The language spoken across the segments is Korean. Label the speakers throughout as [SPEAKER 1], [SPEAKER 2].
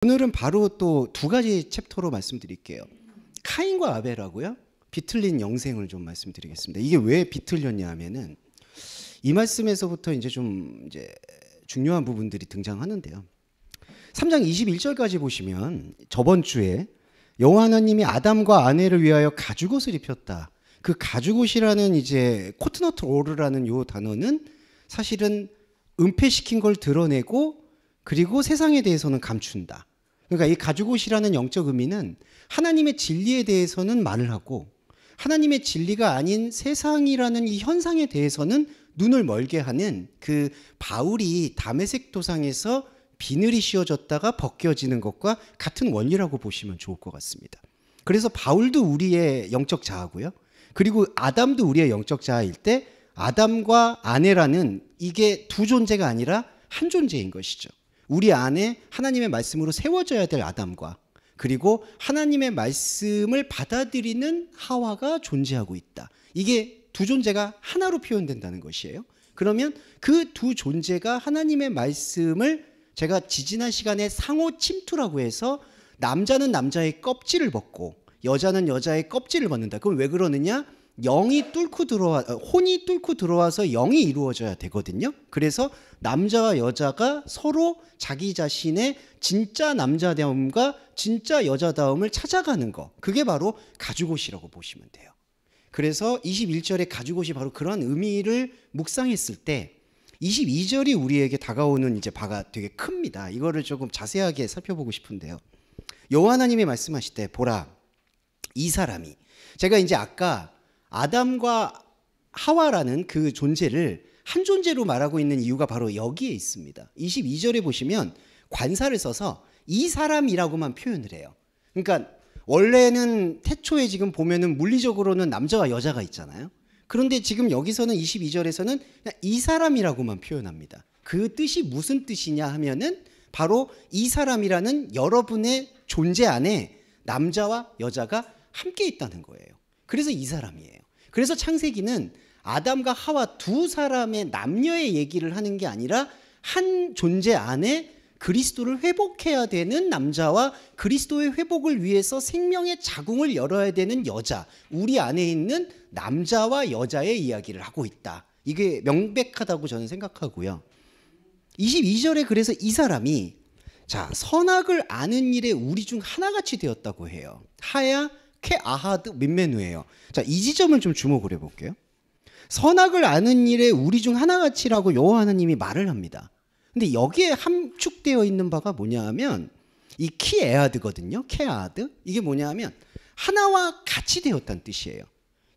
[SPEAKER 1] 오늘은 바로 또 두 가지 챕터로 말씀드릴게요. 카인과 아벨하고요, 비틀린 영생을 좀 말씀드리겠습니다. 이게 왜 비틀렸냐 하면은 이 말씀에서부터 이제 중요한 부분들이 등장하는데요. 3장 21절까지 보시면 저번 주에 여호와 하나님이 아담과 아내를 위하여 가죽옷을 입혔다. 그 가죽옷이라는 이제 코트너트 오르라는 요 단어는 사실은 은폐시킨 걸 드러내고 그리고 세상에 대해서는 감춘다. 그러니까 이 가죽옷이라는 영적 의미는 하나님의 진리에 대해서는 말을 하고 하나님의 진리가 아닌 세상이라는 이 현상에 대해서는 눈을 멀게 하는 그 바울이 다메섹 도상에서 비늘이 씌워졌다가 벗겨지는 것과 같은 원리라고 보시면 좋을 것 같습니다. 그래서 바울도 우리의 영적 자아고요. 그리고 아담도 우리의 영적 자아일 때 아담과 아내라는 이게 두 존재가 아니라 한 존재인 것이죠. 우리 안에 하나님의 말씀으로 세워져야 될 아담과 그리고 하나님의 말씀을 받아들이는 하와가 존재하고 있다. 이게 두 존재가 하나로 표현된다는 것이에요. 그러면 그 두 존재가 하나님의 말씀을 제가 지지난 시간에 상호 침투라고 해서 남자는 남자의 껍질을 벗고 여자는 여자의 껍질을 벗는다. 그럼 왜 그러느냐? 혼이 뚫고 들어와서 영이 이루어져야 되거든요. 그래서 남자와 여자가 서로 자기 자신의 진짜 남자다움과 진짜 여자다움을 찾아가는 거, 그게 바로 가죽옷이라고 보시면 돼요. 그래서 21절의 가죽옷이 바로 그런 의미를 묵상했을 때 22절이 우리에게 다가오는 이제 바가 되게 큽니다. 이거를 조금 자세하게 살펴보고 싶은데요. 여호와 하나님이 말씀하실 때 보라, 이 사람이, 제가 이제 아까 아담과 하와라는 그 존재를 한 존재로 말하고 있는 이유가 바로 여기에 있습니다. 22절에 보시면 관사를 써서 이 사람이라고만 표현을 해요. 그러니까 원래는 태초에 지금 보면은 물리적으로는 남자와 여자가 있잖아요. 그런데 지금 여기서는 22절에서는 그냥 이 사람이라고만 표현합니다. 그 뜻이 무슨 뜻이냐 하면은 바로 이 사람이라는 여러분의 존재 안에 남자와 여자가 함께 있다는 거예요. 그래서 이 사람이에요. 그래서 창세기는 아담과 하와 두 사람의 남녀의 얘기를 하는 게 아니라 한 존재 안에 그리스도를 회복해야 되는 남자와 그리스도의 회복을 위해서 생명의 자궁을 열어야 되는 여자, 우리 안에 있는 남자와 여자의 이야기를 하고 있다. 이게 명백하다고 저는 생각하고요. 22절에 그래서 이 사람이 선악을 아는 일에 우리 중 하나같이 되었다고 해요. 하야 케 아하드 민메누예요. 이 지점을 좀 주목을 해볼게요. 선악을 아는 일에 우리 중 하나같이라고 여호와 하나님이 말을 합니다. 근데 여기에 함축되어 있는 바가 뭐냐 하면 이 키에아드거든요. 케아드. 이게 뭐냐 하면 하나와 같이 되었다는 뜻이에요.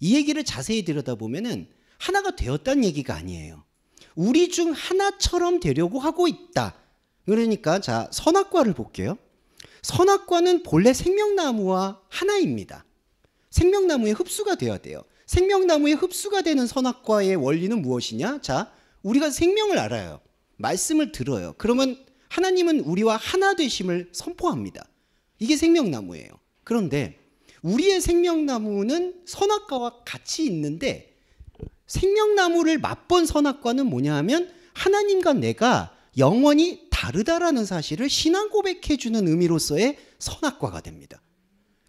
[SPEAKER 1] 이 얘기를 자세히 들여다보면은 하나가 되었다는 얘기가 아니에요. 우리 중 하나처럼 되려고 하고 있다. 그러니까 선악과를 볼게요. 선악과는 본래 생명나무와 하나입니다. 생명나무에 흡수가 되어야 돼요. 생명나무에 흡수가 되는 선악과의 원리는 무엇이냐? 우리가 생명을 알아요. 말씀을 들어요. 그러면 하나님은 우리와 하나 되심을 선포합니다. 이게 생명나무예요. 그런데 우리의 생명나무는 선악과와 같이 있는데 생명나무를 맛본 선악과는 뭐냐 하면 하나님과 내가 영원히 다르다라는 사실을 신앙 고백해주는 의미로서의 선악과가 됩니다.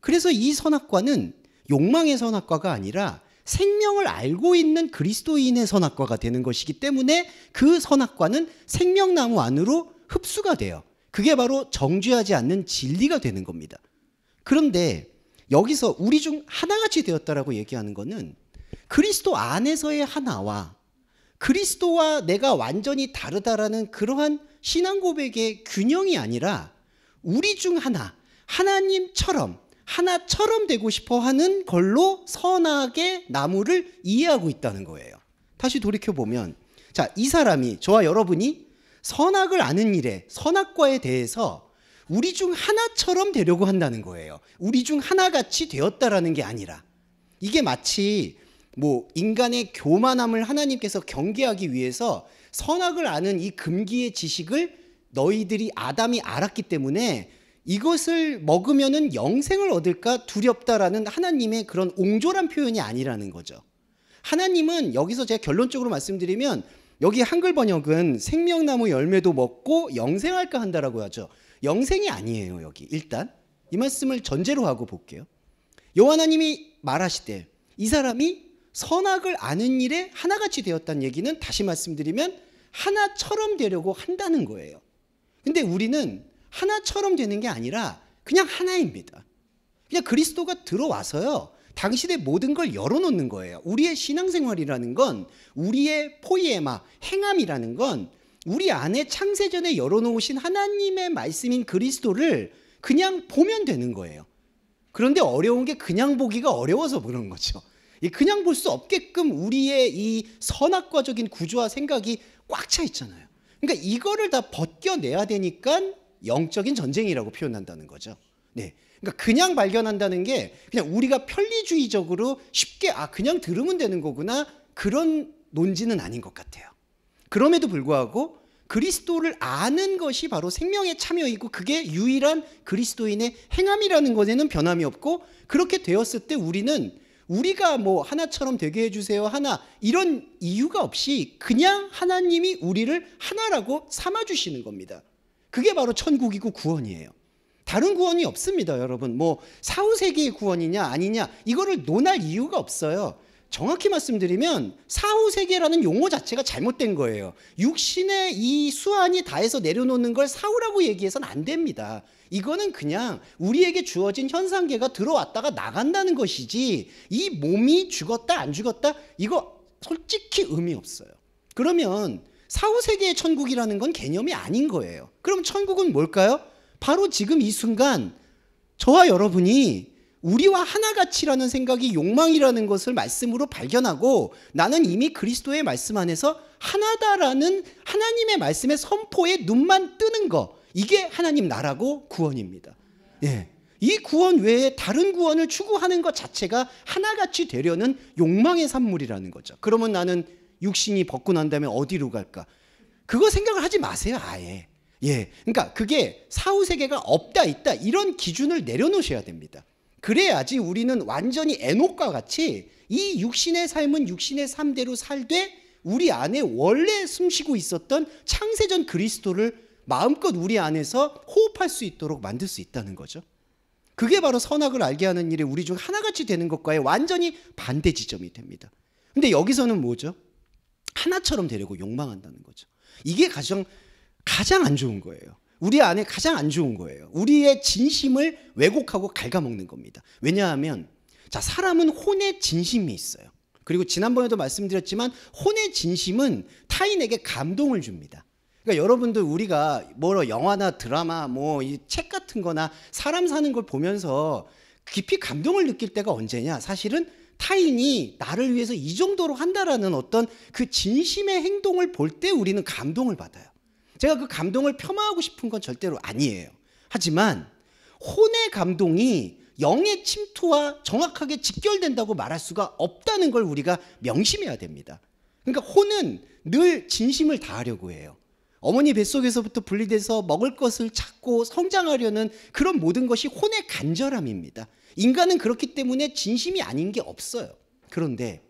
[SPEAKER 1] 그래서 이 선악과는 욕망의 선악과가 아니라 생명을 알고 있는 그리스도인의 선악과가 되는 것이기 때문에 그 선악과는 생명나무 안으로 흡수가 돼요. 그게 바로 정죄하지 않는 진리가 되는 겁니다. 그런데 여기서 우리 중 하나같이 되었다라고 얘기하는 것은 그리스도 안에서의 하나와 그리스도와 내가 완전히 다르다라는 그러한 신앙 고백의 균형이 아니라 우리 중 하나님처럼 하나처럼 되고 싶어 하는 걸로 선악의 나무를 이해하고 있다는 거예요. 다시 돌이켜보면 이 사람이, 저와 여러분이 선악을 아는 일에 선악과에 대해서 우리 중 하나처럼 되려고 한다는 거예요. 우리 중 하나같이 되었다라는 게 아니라 이게 마치 인간의 교만함을 하나님께서 경계하기 위해서 선악을 아는 이 금기의 지식을 너희들이 아담이 알았기 때문에 이것을 먹으면은 영생을 얻을까 두렵다라는 하나님의 그런 옹졸한 표현이 아니라는 거죠. 하나님은 여기서 제가 결론적으로 말씀드리면 여기 한글 번역은 생명나무 열매도 먹고 영생할까 한다라고 하죠. 영생이 아니에요. 여기 일단 이 말씀을 전제로 하고 볼게요. 여호와 하나님이 말하시되 이 사람이 선악을 아는 일에 하나같이 되었다는 얘기는 다시 말씀드리면 하나처럼 되려고 한다는 거예요. 근데 우리는 하나처럼 되는 게 아니라 그냥 하나입니다. 그냥 그리스도가 들어와서요, 당신의 모든 걸 열어놓는 거예요. 우리의 신앙생활이라는 건, 우리의 포이에마, 행함이라는 건 우리 안에 창세전에 열어놓으신 하나님의 말씀인 그리스도를 그냥 보면 되는 거예요. 그런데 어려운 게 그냥 보기가 어려워서 그런 거죠. 그냥 볼 수 없게끔 우리의 이 선악과적인 구조와 생각이 꽉 차 있잖아요. 그러니까 이거를 다 벗겨내야 되니까 영적인 전쟁이라고 표현한다는 거죠. 네. 그러니까 그냥 발견한다는 게 그냥 우리가 편리주의적으로 쉽게 그냥 들으면 되는 거구나, 그런 논지는 아닌 것 같아요. 그럼에도 불구하고 그리스도를 아는 것이 바로 생명의 참여이고 그게 유일한 그리스도인의 행함이라는 것에는 변함이 없고, 그렇게 되었을 때 우리는 우리가 뭐 하나처럼 되게 해주세요, 하나, 이런 이유가 없이 그냥 하나님이 우리를 하나라고 삼아주시는 겁니다. 그게 바로 천국이고 구원이에요. 다른 구원이 없습니다, 여러분. 뭐 사후세계의 구원이냐 아니냐 이거를 논할 이유가 없어요. 정확히 말씀드리면 사후세계라는 용어 자체가 잘못된 거예요. 육신의 이 수완이 다해서 내려놓는 걸 사후라고 얘기해서는 안 됩니다. 이거는 그냥 우리에게 주어진 현상계가 들어왔다가 나간다는 것이지, 이 몸이 죽었다 안 죽었다 이거 솔직히 의미 없어요. 그러면 사후세계의 천국이라는 건 개념이 아닌 거예요. 그럼 천국은 뭘까요? 바로 지금 이 순간 저와 여러분이 우리와 하나같이라는 생각이 욕망이라는 것을 말씀으로 발견하고, 나는 이미 그리스도의 말씀 안에서 하나다라는 하나님의 말씀의 선포에 눈만 뜨는 거, 이게 하나님 나라고 구원입니다. 예. 이 구원 외에 다른 구원을 추구하는 것 자체가 하나같이 되려는 욕망의 산물이라는 거죠. 그러면 나는 육신이 벗고 난 다음에 어디로 갈까? 그거 생각을 하지 마세요, 아예. 예. 그러니까 그게 사후세계가 없다 있다 이런 기준을 내려놓으셔야 됩니다. 그래야지 우리는 완전히 에녹과 같이 이 육신의 삶은 육신의 삶대로 살되 우리 안에 원래 숨쉬고 있었던 창세전 그리스도를 마음껏 우리 안에서 호흡할 수 있도록 만들 수 있다는 거죠. 그게 바로 선악을 알게 하는 일에 우리 중 하나같이 되는 것과의 완전히 반대 지점이 됩니다. 근데 여기서는 뭐죠? 하나처럼 되려고 욕망한다는 거죠. 이게 가장 안 좋은 거예요. 우리 안에 가장 안 좋은 거예요. 우리의 진심을 왜곡하고 갉아먹는 겁니다. 왜냐하면 사람은 혼의 진심이 있어요. 그리고 지난번에도 말씀드렸지만 혼의 진심은 타인에게 감동을 줍니다. 그러니까 여러분들, 우리가 뭐 영화나 드라마 뭐 이 책 같은 거나 사람 사는 걸 보면서 깊이 감동을 느낄 때가 언제냐? 사실은 타인이 나를 위해서 이 정도로 한다라는 어떤 그 진심의 행동을 볼 때 우리는 감동을 받아요. 제가 그 감동을 폄하하고 싶은 건 절대로 아니에요. 하지만 혼의 감동이 영의 침투와 정확하게 직결된다고 말할 수가 없다는 걸 우리가 명심해야 됩니다. 그러니까 혼은 늘 진심을 다하려고 해요. 어머니 뱃속에서부터 분리돼서 먹을 것을 찾고 성장하려는 그런 모든 것이 혼의 간절함입니다. 인간은 그렇기 때문에 진심이 아닌 게 없어요. 그런데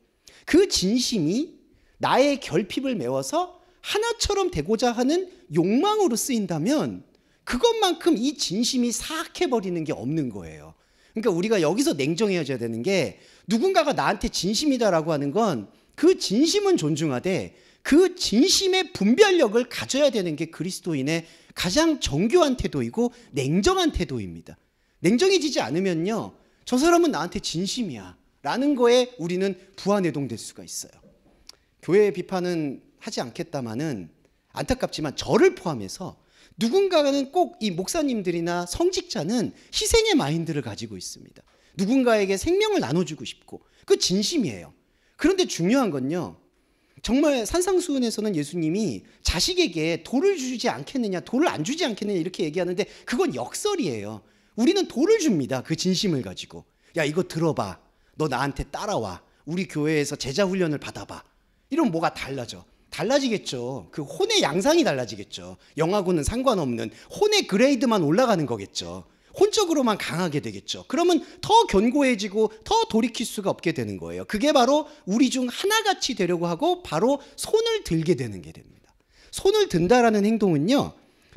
[SPEAKER 1] 그 진심이 나의 결핍을 메워서 하나처럼 되고자 하는 욕망으로 쓰인다면 그것만큼 이 진심이 사악해버리는 게 없는 거예요. 그러니까 우리가 여기서 냉정해져야 되는 게, 누군가가 나한테 진심이다라고 하는 건 그 진심은 존중하되 그 진심의 분별력을 가져야 되는 게 그리스도인의 가장 정교한 태도이고 냉정한 태도입니다. 냉정해지지 않으면요, 저 사람은 나한테 진심이야 라는 거에 우리는 부안해동될 수가 있어요. 교회의 비판은 하지 않겠다마는 안타깝지만 저를 포함해서 누군가는 꼭 이 목사님들이나 성직자는 희생의 마인드를 가지고 있습니다. 누군가에게 생명을 나눠주고 싶고, 그 진심이에요. 그런데 중요한 건요, 정말 산상수훈에서는 예수님이 자식에게 돌을 주지 않겠느냐, 돌을 안 주지 않겠느냐 이렇게 얘기하는데 그건 역설이에요. 우리는 돌을 줍니다. 그 진심을 가지고. 야, 이거 들어봐. 너 나한테 따라와. 우리 교회에서 제자 훈련을 받아봐. 이러면 뭐가 달라지겠죠. 그 혼의 양상이 달라지겠죠. 영하고는 상관없는 혼의 그레이드만 올라가는 거겠죠. 혼적으로만 강하게 되겠죠. 그러면 더 견고해지고 더 돌이킬 수가 없게 되는 거예요. 그게 바로 우리 중 하나같이 되려고 하고 바로 손을 들게 되는 게 됩니다. 손을 든다라는 행동은요,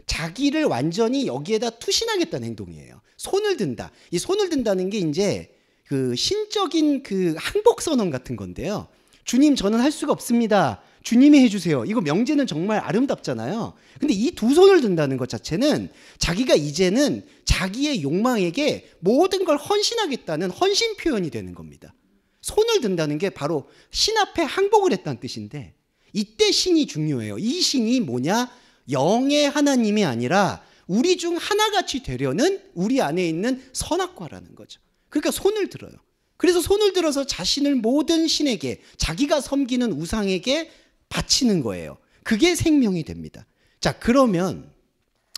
[SPEAKER 1] 자기를 완전히 여기에다 투신하겠다는 행동이에요. 손을 든다. 이 손을 든다는 게 이제 그 신적인 그 항복 선언 같은 건데요. 주님, 저는 할 수가 없습니다. 주님이 해주세요. 이거 명제는 정말 아름답잖아요. 근데 이 두 손을 든다는 것 자체는 자기가 이제는 자기의 욕망에게 모든 걸 헌신하겠다는 헌신 표현이 되는 겁니다. 손을 든다는 게 바로 신 앞에 항복을 했다는 뜻인데, 이때 신이 중요해요. 이 신이 뭐냐? 영의 하나님이 아니라 우리 중 하나같이 되려는 우리 안에 있는 선악과라는 거죠. 그러니까 손을 들어요. 그래서 손을 들어서 자신을 모든 신에게, 자기가 섬기는 우상에게 바치는 거예요. 그게 생명이 됩니다. 자, 그러면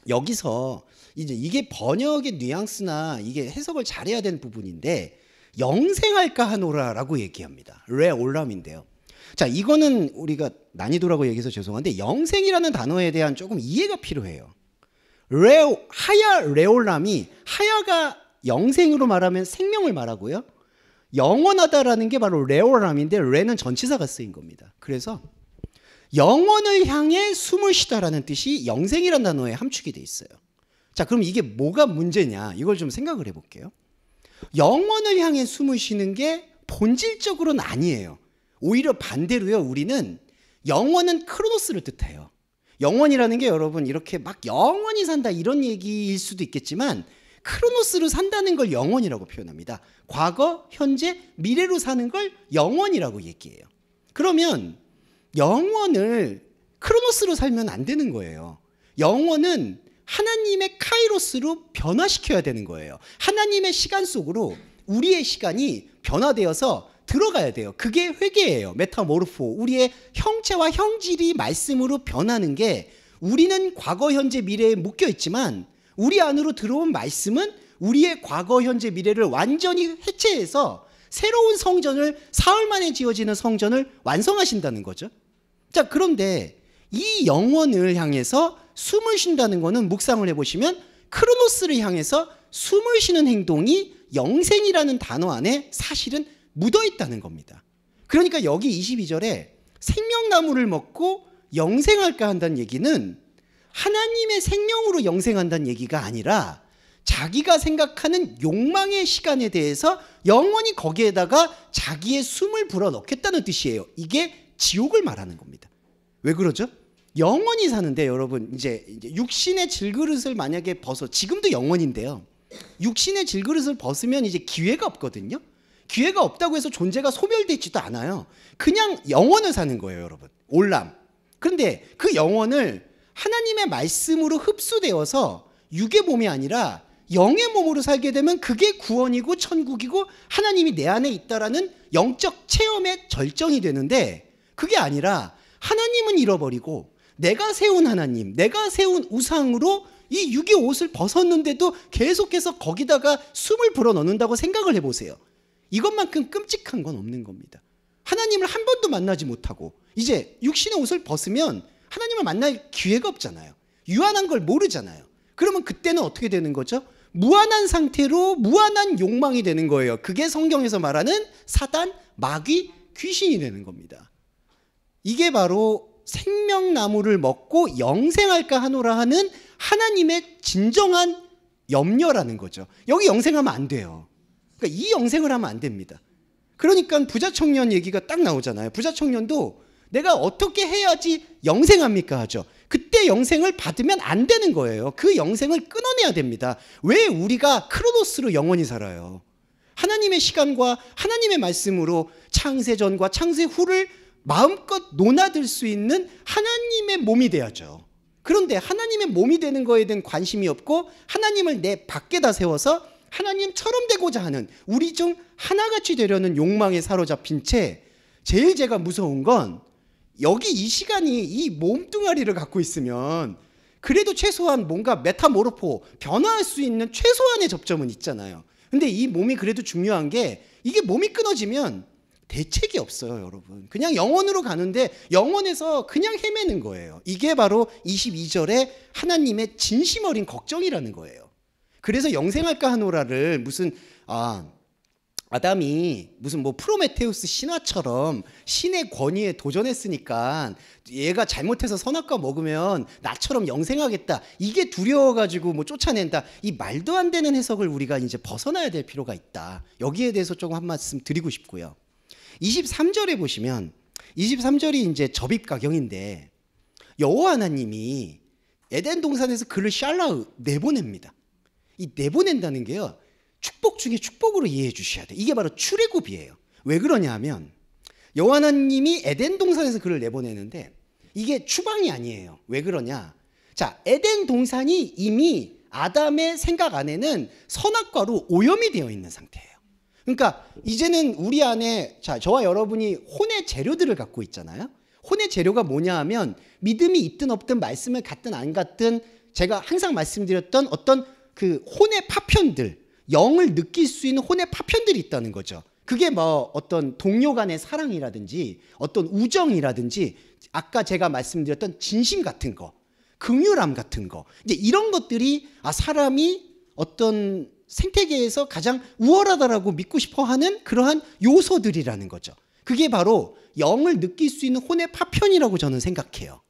[SPEAKER 1] 여기서 이제 이게 번역의 뉘앙스나 이게 해석을 잘해야 되는 부분인데, 영생할까 하노라라고 얘기합니다. 레올람인데요. 자, 이거는 우리가 난이도라고 얘기해서 죄송한데, 영생이라는 단어에 대한 조금 이해가 필요해요. 하야 레올람이, 하야가 영생으로 말하면 생명을 말하고요, 영원하다라는 게 바로 레올람인데, 레는 전치사가 쓰인 겁니다. 그래서 영원을 향해 숨을 쉬다라는 뜻이 영생이라는 단어에 함축이 돼 있어요. 자, 그럼 이게 뭐가 문제냐, 이걸 좀 생각을 해볼게요. 영원을 향해 숨을 쉬는 게 본질적으로는 아니에요. 오히려 반대로요, 우리는 영원은 크로노스를 뜻해요. 영원이라는 게 여러분 이렇게 막 영원히 산다 이런 얘기일 수도 있겠지만, 크로노스로 산다는 걸 영원이라고 표현합니다. 과거, 현재, 미래로 사는 걸 영원이라고 얘기해요. 그러면 영원을 크로노스로 살면 안 되는 거예요. 영원은 하나님의 카이로스로 변화시켜야 되는 거예요. 하나님의 시간 속으로 우리의 시간이 변화되어서 들어가야 돼요. 그게 회개예요. 메타모르포. 우리의 형체와 형질이 말씀으로 변하는 게, 우리는 과거, 현재, 미래에 묶여 있지만 우리 안으로 들어온 말씀은 우리의 과거, 현재, 미래를 완전히 해체해서 새로운 성전을, 사흘 만에 지어지는 성전을 완성하신다는 거죠. 자, 그런데 이 영원을 향해서 숨을 쉰다는 거는, 묵상을 해보시면 크로노스를 향해서 숨을 쉬는 행동이 영생이라는 단어 안에 사실은 묻어 있다는 겁니다. 그러니까 여기 22절에 생명나무를 먹고 영생할까 한다는 얘기는 하나님의 생명으로 영생한다는 얘기가 아니라, 자기가 생각하는 욕망의 시간에 대해서 영원히 거기에다가 자기의 숨을 불어넣겠다는 뜻이에요. 이게 지옥을 말하는 겁니다. 왜 그러죠? 영원히 사는데 여러분, 이제 육신의 질그릇을 만약에 지금도 영원인데요, 육신의 질그릇을 벗으면 이제 기회가 없거든요. 기회가 없다고 해서 존재가 소멸되지도 않아요. 그냥 영원을 사는 거예요, 여러분. 올람. 그런데 그 영원을 하나님의 말씀으로 흡수되어서 육의 몸이 아니라 영의 몸으로 살게 되면 그게 구원이고 천국이고 하나님이 내 안에 있다라는 영적 체험의 절정이 되는데, 그게 아니라 하나님은 잃어버리고 내가 세운 하나님, 내가 세운 우상으로 이 육의 옷을 벗었는데도 계속해서 거기다가 숨을 불어넣는다고 생각을 해보세요. 이것만큼 끔찍한 건 없는 겁니다. 하나님을 한 번도 만나지 못하고 이제 육신의 옷을 벗으면 하나님을 만날 기회가 없잖아요. 유한한 걸 모르잖아요. 그러면 그때는 어떻게 되는 거죠? 무한한 상태로 무한한 욕망이 되는 거예요. 그게 성경에서 말하는 사단, 마귀, 귀신이 되는 겁니다. 이게 바로 생명나무를 먹고 영생할까 하노라 하는 하나님의 진정한 염려라는 거죠. 여기 영생하면 안 돼요. 그러니까 이 영생을 하면 안 됩니다. 그러니까 부자 청년 얘기가 딱 나오잖아요. 부자 청년도 내가 어떻게 해야지 영생합니까 하죠. 그때 영생을 받으면 안 되는 거예요. 그 영생을 끊어내야 됩니다. 왜 우리가 크로노스로 영원히 살아요? 하나님의 시간과 하나님의 말씀으로 창세전과 창세 후를 마음껏 논아들 수 있는 하나님의 몸이 돼야죠. 그런데 하나님의 몸이 되는 거에 대한 관심이 없고 하나님을 내 밖에다 세워서 하나님처럼 되고자 하는, 우리 중 하나같이 되려는 욕망에 사로잡힌 채, 제일 제가 무서운 건 여기 이 시간이 이 몸뚱아리를 갖고 있으면 그래도 최소한 뭔가 메타모르포, 변화할 수 있는 최소한의 접점은 있잖아요. 근데 이 몸이 그래도 중요한 게, 이게 몸이 끊어지면 대책이 없어요, 여러분. 그냥 영원으로 가는데 영원에서 그냥 헤매는 거예요. 이게 바로 22절에 하나님의 진심 어린 걱정이라는 거예요. 그래서 영생할까 하노라를 무슨 아담이 무슨 뭐 프로메테우스 신화처럼 신의 권위에 도전했으니까 얘가 잘못해서 선악과 먹으면 나처럼 영생하겠다, 이게 두려워가지고 뭐 쫓아낸다, 이 말도 안 되는 해석을 우리가 이제 벗어나야 될 필요가 있다. 여기에 대해서 조금 한 말씀 드리고 싶고요. 23절에 보시면 23절이 이제 접입가경인데 여호와 하나님이 에덴 동산에서 그를 샬라 내보냅니다. 이 내보낸다는 게요, 축복 중에 축복으로 이해해 주셔야 돼요. 이게 바로 출애굽이에요. 왜 그러냐 하면 여호와 하나님이 에덴 동산에서 그를 내보내는데 이게 추방이 아니에요. 왜 그러냐? 자, 에덴 동산이 이미 아담의 생각 안에는 선악과로 오염이 되어 있는 상태예요. 그러니까 이제는 우리 안에, 자, 저와 여러분이 혼의 재료들을 갖고 있잖아요. 혼의 재료가 뭐냐 하면 믿음이 있든 없든 말씀을 갖든 안 갖든 제가 항상 말씀드렸던 어떤 그 혼의 파편들, 영을 느낄 수 있는 혼의 파편들이 있다는 거죠. 그게 뭐 어떤 동료 간의 사랑이라든지 어떤 우정이라든지 아까 제가 말씀드렸던 진심 같은 거, 긍휼함 같은 거, 이제 이런 것들이 사람이 어떤 생태계에서 가장 우월하다라고 믿고 싶어 하는 그러한 요소들이라는 거죠. 그게 바로 영을 느낄 수 있는 혼의 파편이라고 저는 생각해요.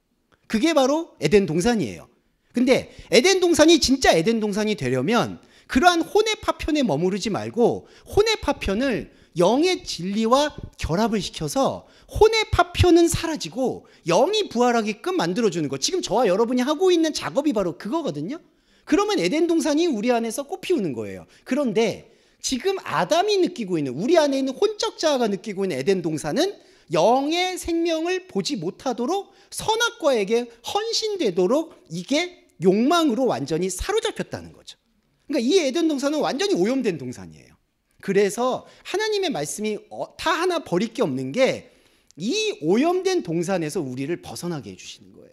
[SPEAKER 1] 그게 바로 에덴 동산이에요. 근데 에덴 동산이 진짜 에덴 동산이 되려면 그러한 혼의 파편에 머무르지 말고 혼의 파편을 영의 진리와 결합을 시켜서 혼의 파편은 사라지고 영이 부활하게끔 만들어주는 것. 지금 저와 여러분이 하고 있는 작업이 바로 그거거든요. 그러면 에덴 동산이 우리 안에서 꽃피우는 거예요. 그런데 지금 아담이 느끼고 있는, 우리 안에 있는 혼적 자아가 느끼고 있는 에덴 동산은 영의 생명을 보지 못하도록 선악과에게 헌신되도록 이게 욕망으로 완전히 사로잡혔다는 거죠. 그러니까 이 에덴 동산은 완전히 오염된 동산이에요. 그래서 하나님의 말씀이 다 하나 버릴 게 없는 게 이 오염된 동산에서 우리를 벗어나게 해주시는 거예요.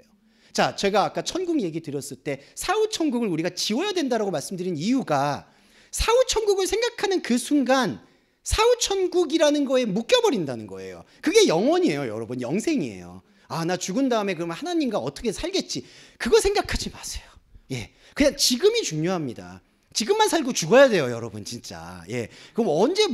[SPEAKER 1] 자, 제가 아까 천국 얘기 드렸을 때 사후천국을 우리가 지워야 된다고 말씀드린 이유가 사후천국을 생각하는 그 순간 사후천국이라는 거에 묶여버린다는 거예요. 그게 영원이에요, 여러분. 영생이에요. 나 죽은 다음에 그러면 하나님과 어떻게 살겠지, 그거 생각하지 마세요. 예, 그냥 지금이 중요합니다. 지금만 살고 죽어야 돼요, 여러분, 진짜. 예, 그럼 언제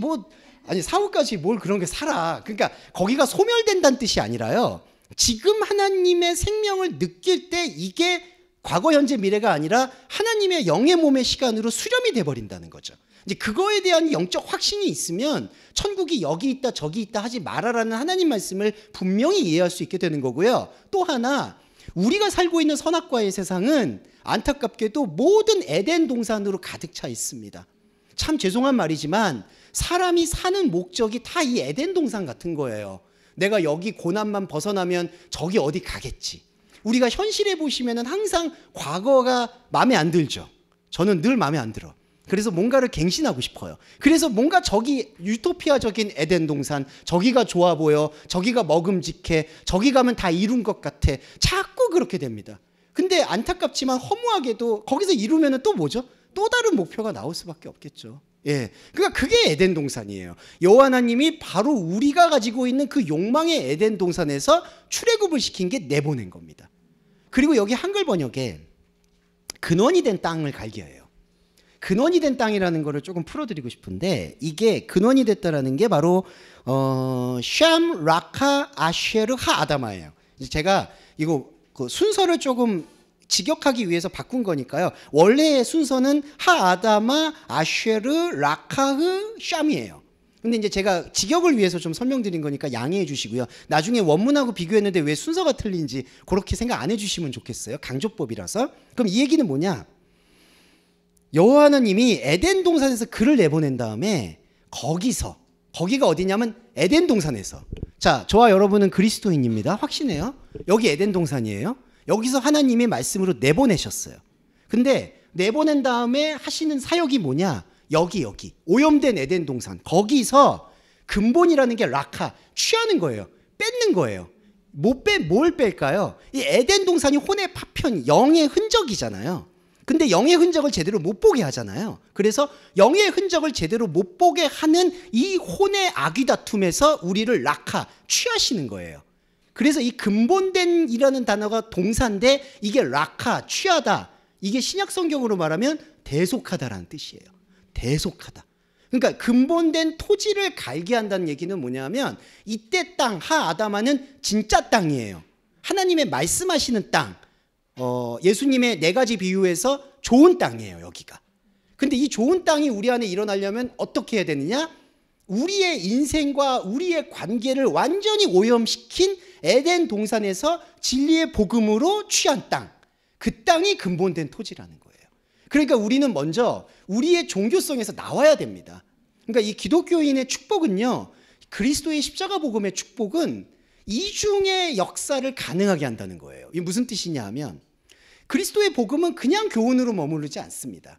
[SPEAKER 1] 사후까지 뭘 그런 게 살아. 그러니까 거기가 소멸된다는 뜻이 아니라요, 지금 하나님의 생명을 느낄 때 이게 과거, 현재, 미래가 아니라 하나님의 영의 몸의 시간으로 수렴이 돼버린다는 거죠. 이제 그거에 대한 영적 확신이 있으면 천국이 여기 있다 저기 있다 하지 말아라는 하나님 말씀을 분명히 이해할 수 있게 되는 거고요. 또 하나, 우리가 살고 있는 선악과의 세상은 안타깝게도 모든 에덴 동산으로 가득 차 있습니다. 참 죄송한 말이지만 사람이 사는 목적이 다 이 에덴 동산 같은 거예요. 내가 여기 고난만 벗어나면 저기 어디 가겠지. 우리가 현실에 보시면은 항상 과거가 마음에 안 들죠. 저는 늘 마음에 안 들어. 그래서 뭔가를 갱신하고 싶어요. 그래서 뭔가 저기 유토피아적인 에덴 동산, 저기가 좋아 보여, 저기가 먹음직해, 저기 가면 다 이룬 것 같아, 자꾸 그렇게 됩니다. 근데 안타깝지만 허무하게도 거기서 이루면 또 뭐죠? 또 다른 목표가 나올 수밖에 없겠죠. 예, 그러니까 그게 에덴 동산이에요. 여호와 하나님이 바로 우리가 가지고 있는 그 욕망의 에덴 동산에서 출애굽을 시킨 게 내보낸 겁니다. 그리고 여기 한글 번역에 근원이 된 땅을 갈기해요. 근원이 된 땅이라는 거를 조금 풀어드리고 싶은데, 이게 근원이 됐다라는 게 바로 샴 라카 아쉐르 하 아다마예요. 제가 이거 그 순서를 조금 직역하기 위해서 바꾼 거니까요. 원래의 순서는 하 아다마 아쉐르 라카흐 샴이에요. 근데 이제 제가 직역을 위해서 좀 설명드린 거니까 양해해 주시고요. 나중에 원문하고 비교했는데 왜 순서가 틀린지 그렇게 생각 안 해주시면 좋겠어요. 강조법이라서. 그럼 이 얘기는 뭐냐? 여호와 하나님이 에덴 동산에서 그를 내보낸 다음에 거기가 어디냐면 에덴 동산에서, 자, 저와 여러분은 그리스도인입니다. 확신해요. 여기 에덴 동산이에요. 여기서 하나님의 말씀으로 내보내셨어요. 근데 내보낸 다음에 하시는 사역이 뭐냐? 여기 오염된 에덴 동산, 거기서 근본이라는 게 라카, 취하는 거예요. 뺏는 거예요. 뭘 뺄까요? 이 에덴 동산이 혼의 파편, 영의 흔적이잖아요. 근데 영의 흔적을 제대로 못 보게 하잖아요. 그래서 영의 흔적을 제대로 못 보게 하는 이 혼의 아귀다툼에서 우리를 라카, 취하시는 거예요. 그래서 이 근본된 이라는 단어가 동사인데 이게 라카, 취하다, 이게 신약 성경으로 말하면 대속하다라는 뜻이에요. 대속하다. 그러니까 근본된 토지를 갈게 한다는 얘기는 뭐냐면 이때 땅 하아다마는 진짜 땅이에요. 하나님의 말씀하시는 땅, 예수님의 4가지 비유에서 좋은 땅이에요, 여기가. 근데 이 좋은 땅이 우리 안에 일어나려면 어떻게 해야 되느냐? 우리의 인생과 우리의 관계를 완전히 오염시킨 에덴 동산에서 진리의 복음으로 취한 땅, 그 땅이 근본된 토지라는 거예요. 그러니까 우리는 먼저 우리의 종교성에서 나와야 됩니다. 그러니까 이 기독교인의 축복은요, 그리스도의 십자가 복음의 축복은 이중의 역사를 가능하게 한다는 거예요. 이게 무슨 뜻이냐 하면 그리스도의 복음은 그냥 교훈으로 머무르지 않습니다.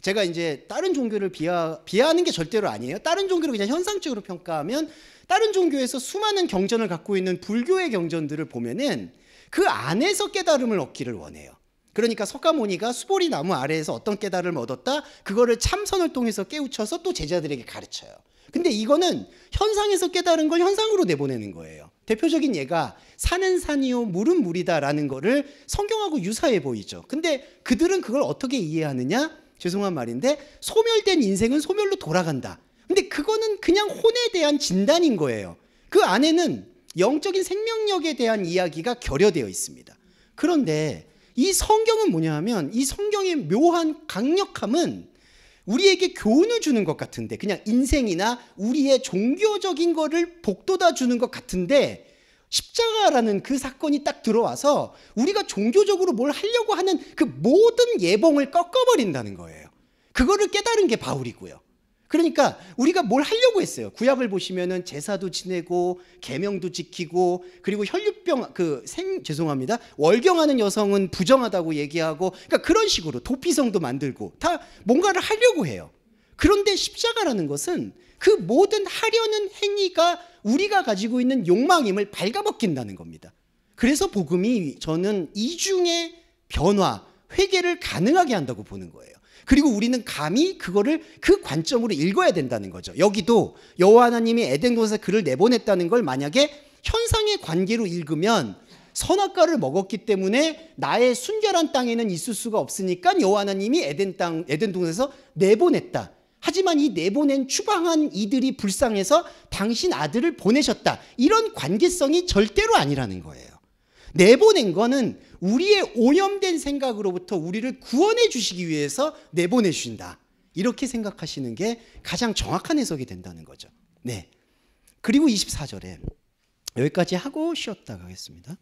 [SPEAKER 1] 제가 이제 다른 종교를 비하하는 게 절대로 아니에요. 다른 종교를 그냥 현상적으로 평가하면 다른 종교에서 수많은 경전을 갖고 있는 불교의 경전들을 보면은 그 안에서 깨달음을 얻기를 원해요. 그러니까 석가모니가 수보리 나무 아래에서 어떤 깨달음을 얻었다, 그거를 참선을 통해서 깨우쳐서 또 제자들에게 가르쳐요. 근데 이거는 현상에서 깨달은 걸 현상으로 내보내는 거예요. 대표적인 예가 산은 산이요 물은 물이다라는 거를 성경하고 유사해 보이죠. 근데 그들은 그걸 어떻게 이해하느냐? 죄송한 말인데 소멸된 인생은 소멸로 돌아간다. 근데 그거는 그냥 혼에 대한 진단인 거예요. 그 안에는 영적인 생명력에 대한 이야기가 결여되어 있습니다. 그런데 이 성경은 뭐냐 하면 이 성경의 묘한 강력함은 우리에게 교훈을 주는 것 같은데, 그냥 인생이나 우리의 종교적인 거를 복돋아 주는 것 같은데, 십자가라는 그 사건이 딱 들어와서 우리가 종교적으로 뭘 하려고 하는 그 모든 예봉을 꺾어버린다는 거예요. 그거를 깨달은 게 바울이고요. 그러니까 우리가 뭘 하려고 했어요. 구약을 보시면은 제사도 지내고 계명도 지키고, 그리고 혈류병 죄송합니다. 월경하는 여성은 부정하다고 얘기하고, 그러니까 그런 식으로 도피성도 만들고 다 뭔가를 하려고 해요. 그런데 십자가라는 것은 그 모든 하려는 행위가 우리가 가지고 있는 욕망임을 발가벗긴다는 겁니다. 그래서 복음이 저는 이중의 변화, 회개를 가능하게 한다고 보는 거예요. 그리고 우리는 감히 그거를 그 관점으로 읽어야 된다는 거죠. 여기도 여호와 하나님이 에덴 동산에서 그를 내보냈다는 걸 만약에 현상의 관계로 읽으면 선악과를 먹었기 때문에 나의 순결한 땅에는 있을 수가 없으니까 여호와 하나님이 에덴 동산에서 내보냈다. 하지만 이 내보낸 추방한 이들이 불쌍해서 당신 아들을 보내셨다. 이런 관계성이 절대로 아니라는 거예요. 내보낸 거는 우리의 오염된 생각으로부터 우리를 구원해 주시기 위해서 내보내 주신다. 이렇게 생각하시는 게 가장 정확한 해석이 된다는 거죠. 네. 그리고 24절에 여기까지 하고 쉬었다 가겠습니다.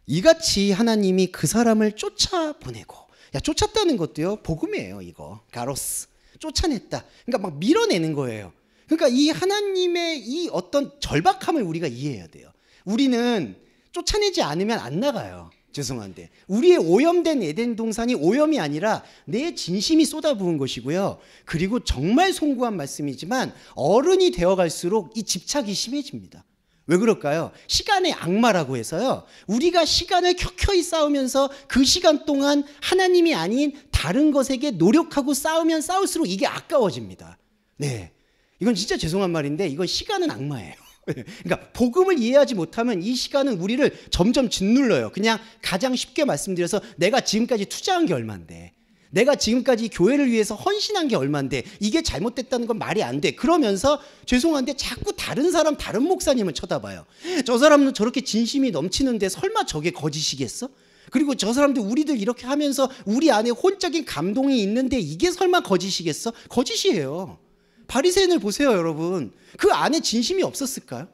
[SPEAKER 1] 이같이 하나님이 그 사람을 쫓아보내고, 쫓았다는 것도요, 복음이에요, 이거. 가로스. 쫓아냈다. 그러니까 막 밀어내는 거예요. 그러니까 이 하나님의 이 어떤 절박함을 우리가 이해해야 돼요. 우리는 쫓아내지 않으면 안 나가요. 죄송한데 우리의 오염된 에덴 동산이 오염이 아니라 내 진심이 쏟아부은 것이고요. 그리고 정말 송구한 말씀이지만 어른이 되어갈수록 이 집착이 심해집니다. 왜 그럴까요? 시간의 악마라고 해서요, 우리가 시간을 켜켜이 싸우면서 그 시간 동안 하나님이 아닌 다른 것에게 노력하고 싸우면 싸울수록 이게 아까워집니다. 네, 이건 진짜 죄송한 말인데 이건 시간은 악마예요. 그러니까 복음을 이해하지 못하면 이 시간은 우리를 점점 짓눌러요. 그냥 가장 쉽게 말씀드려서 내가 지금까지 투자한 게 얼만데, 내가 지금까지 교회를 위해서 헌신한 게 얼만데 이게 잘못됐다는 건 말이 안 돼. 그러면서 죄송한데 자꾸 다른 사람, 다른 목사님을 쳐다봐요. 저 사람은 저렇게 진심이 넘치는데 설마 저게 거짓이겠어? 그리고 저 사람들 우리들 이렇게 하면서 우리 안에 혼적인 감동이 있는데 이게 설마 거짓이겠어? 거짓이에요. 바리새인을 보세요, 여러분. 그 안에 진심이 없었을까요?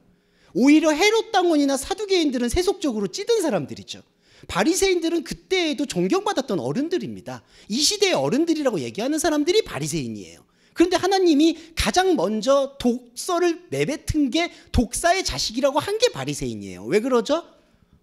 [SPEAKER 1] 오히려 헤롯 당원이나 사두개인들은 세속적으로 찌든 사람들이죠. 바리새인들은 그때에도 존경받았던 어른들입니다. 이 시대의 어른들이라고 얘기하는 사람들이 바리새인이에요. 그런데 하나님이 가장 먼저 독서를 내뱉은 게 독사의 자식이라고 한 게 바리새인이에요. 왜 그러죠?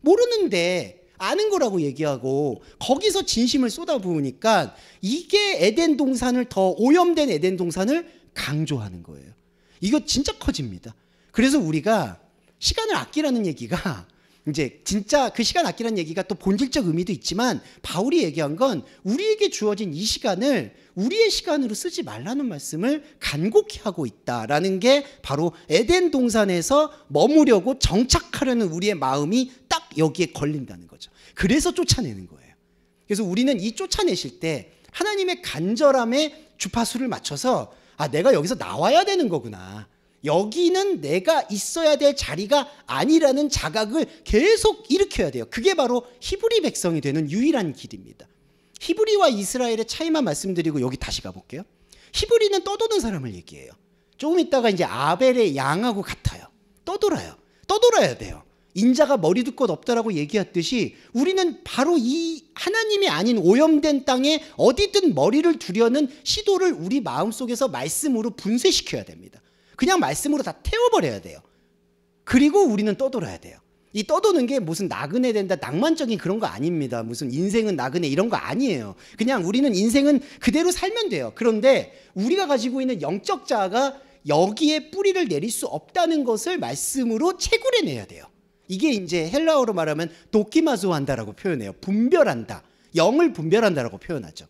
[SPEAKER 1] 모르는데 아는 거라고 얘기하고 거기서 진심을 쏟아부으니까 이게 에덴 동산을, 더 오염된 에덴 동산을 강조하는 거예요. 이거 진짜 커집니다. 그래서 우리가 시간을 아끼라는 얘기가 이제 진짜 그 시간 아끼라는 얘기가 또 본질적 의미도 있지만 바울이 얘기한 건 우리에게 주어진 이 시간을 우리의 시간으로 쓰지 말라는 말씀을 간곡히 하고 있다라는 게 바로 에덴 동산에서 머무려고 정착하려는 우리의 마음이 딱 여기에 걸린다는 거죠. 그래서 쫓아내는 거예요. 그래서 우리는 이 쫓아내실 때 하나님의 간절함에 주파수를 맞춰서 아, 내가 여기서 나와야 되는 거구나. 여기는 내가 있어야 될 자리가 아니라는 자각을 계속 일으켜야 돼요. 그게 바로 히브리 백성이 되는 유일한 길입니다. 히브리와 이스라엘의 차이만 말씀드리고 여기 다시 가볼게요. 히브리는 떠도는 사람을 얘기해요. 조금 있다가 이제 아벨의 양하고 같아요. 떠돌아야 돼요. 인자가 머리도 것 없다라고 얘기했듯이 우리는 바로 이 하나님이 아닌 오염된 땅에 어디든 머리를 두려는 시도를 우리 마음속에서 말씀으로 분쇄시켜야 됩니다. 그냥 말씀으로 다 태워버려야 돼요. 그리고 우리는 떠돌아야 돼요. 이 떠도는 게 무슨 나그네 된다, 낭만적인 그런 거 아닙니다. 무슨 인생은 나그네 이런 거 아니에요. 그냥 우리는 인생은 그대로 살면 돼요. 그런데 우리가 가지고 있는 영적 자아가 여기에 뿌리를 내릴 수 없다는 것을 말씀으로 채굴해내야 돼요. 이게 이제 헬라어로 말하면 도키마조 한다라고 표현해요. 분별한다. 영을 분별한다라고 표현하죠.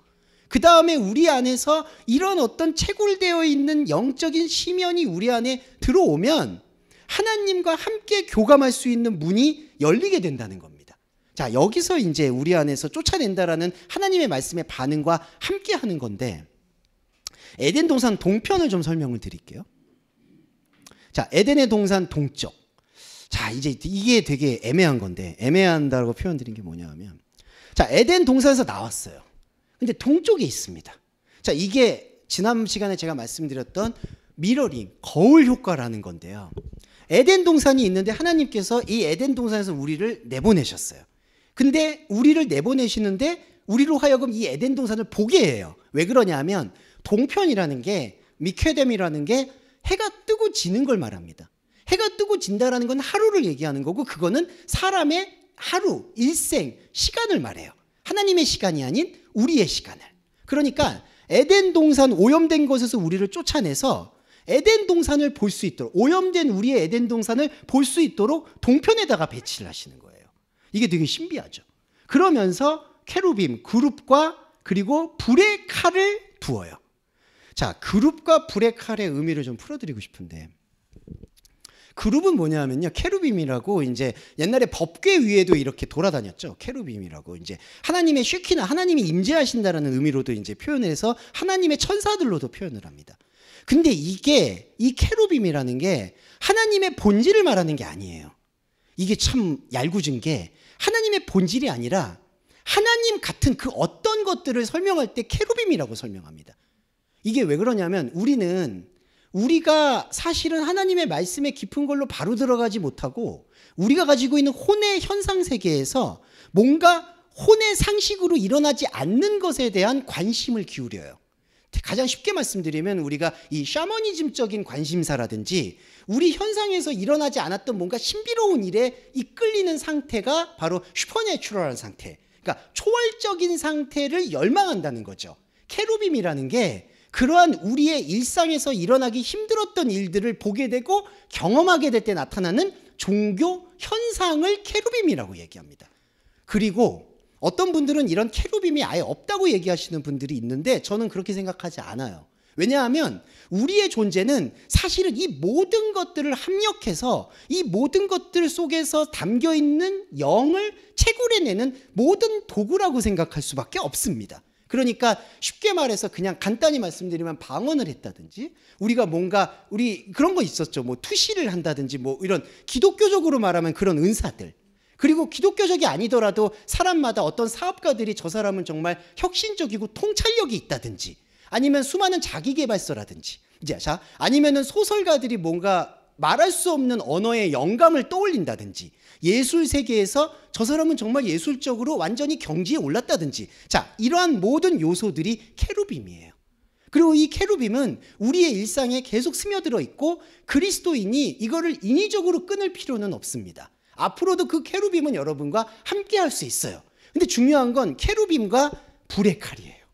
[SPEAKER 1] 그 다음에 우리 안에서 이런 어떤 채굴되어 있는 영적인 심연이 우리 안에 들어오면 하나님과 함께 교감할 수 있는 문이 열리게 된다는 겁니다. 자, 여기서 이제 우리 안에서 쫓아낸다라는 하나님의 말씀의 반응과 함께 하는 건데, 에덴 동산 동편을 좀 설명을 드릴게요. 자, 에덴의 동산 동쪽. 자, 이제 이게 되게 애매한 건데, 애매한다고 표현 드린 게 뭐냐 하면, 자, 에덴 동산에서 나왔어요. 근데 동쪽에 있습니다. 자, 이게 지난 시간에 제가 말씀드렸던 미러링, 거울 효과라는 건데요. 에덴 동산이 있는데 하나님께서 이 에덴 동산에서 우리를 내보내셨어요. 근데 우리를 내보내시는데 우리로 하여금 이 에덴 동산을 보게 해요. 왜 그러냐면 동편이라는 게, 미케뎀이라는 게 해가 뜨고 지는 걸 말합니다. 해가 뜨고 진다라는 건 하루를 얘기하는 거고, 그거는 사람의 하루, 일생, 시간을 말해요. 하나님의 시간이 아닌 우리의 시간을. 그러니까 에덴 동산 오염된 곳에서 우리를 쫓아내서 에덴 동산을 볼 수 있도록, 오염된 우리의 에덴 동산을 볼 수 있도록 동편에다가 배치를 하시는 거예요. 이게 되게 신비하죠. 그러면서 케루빔, 그룹과 그리고 불의 칼을 두어요. 자, 그룹과 불의 칼의 의미를 좀 풀어드리고 싶은데, 그룹은 뭐냐면요, 케루빔이라고 이제 옛날에 법궤 위에도 이렇게 돌아다녔죠. 케루빔이라고 이제 하나님의 쉐키나, 하나님이 임재하신다라는 의미로도 이제 표현을 해서 하나님의 천사들로도 표현을 합니다. 근데 이게, 이 케루빔이라는 게 하나님의 본질을 말하는 게 아니에요. 이게 참 얄궂은 게, 하나님의 본질이 아니라 하나님 같은 그 어떤 것들을 설명할 때 케루빔이라고 설명합니다. 이게 왜 그러냐면, 우리가 사실은 하나님의 말씀에 깊은 걸로 바로 들어가지 못하고, 우리가 가지고 있는 혼의 현상 세계에서 뭔가 혼의 상식으로 일어나지 않는 것에 대한 관심을 기울여요. 가장 쉽게 말씀드리면, 우리가 이 샤머니즘적인 관심사라든지 우리 현상에서 일어나지 않았던 뭔가 신비로운 일에 이끌리는 상태가 바로 슈퍼내추럴한 상태, 그러니까 초월적인 상태를 열망한다는 거죠. 케루빔이라는 게 그러한 우리의 일상에서 일어나기 힘들었던 일들을 보게 되고 경험하게 될 때 나타나는 종교 현상을 케루빔이라고 얘기합니다. 그리고 어떤 분들은 이런 케루빔이 아예 없다고 얘기하시는 분들이 있는데, 저는 그렇게 생각하지 않아요. 왜냐하면 우리의 존재는 사실은 이 모든 것들을 합력해서 이 모든 것들 속에서 담겨있는 영을 채굴해내는 모든 도구라고 생각할 수밖에 없습니다. 그러니까 쉽게 말해서 그냥 간단히 말씀드리면, 방언을 했다든지, 우리가 뭔가 우리 그런 거 있었죠. 뭐 투시를 한다든지, 뭐 이런 기독교적으로 말하면 그런 은사들. 그리고 기독교적이 아니더라도 사람마다 어떤 사업가들이 저 사람은 정말 혁신적이고 통찰력이 있다든지, 아니면 수많은 자기계발서라든지, 자, 아니면은 소설가들이 뭔가 말할 수 없는 언어의 영감을 떠올린다든지, 예술 세계에서 저 사람은 정말 예술적으로 완전히 경지에 올랐다든지, 자, 이러한 모든 요소들이 케루빔이에요. 그리고 이 케루빔은 우리의 일상에 계속 스며들어 있고, 그리스도인이 이거를 인위적으로 끊을 필요는 없습니다. 앞으로도 그 케루빔은 여러분과 함께 할 수 있어요. 근데 중요한 건 케루빔과 불의 칼이에요.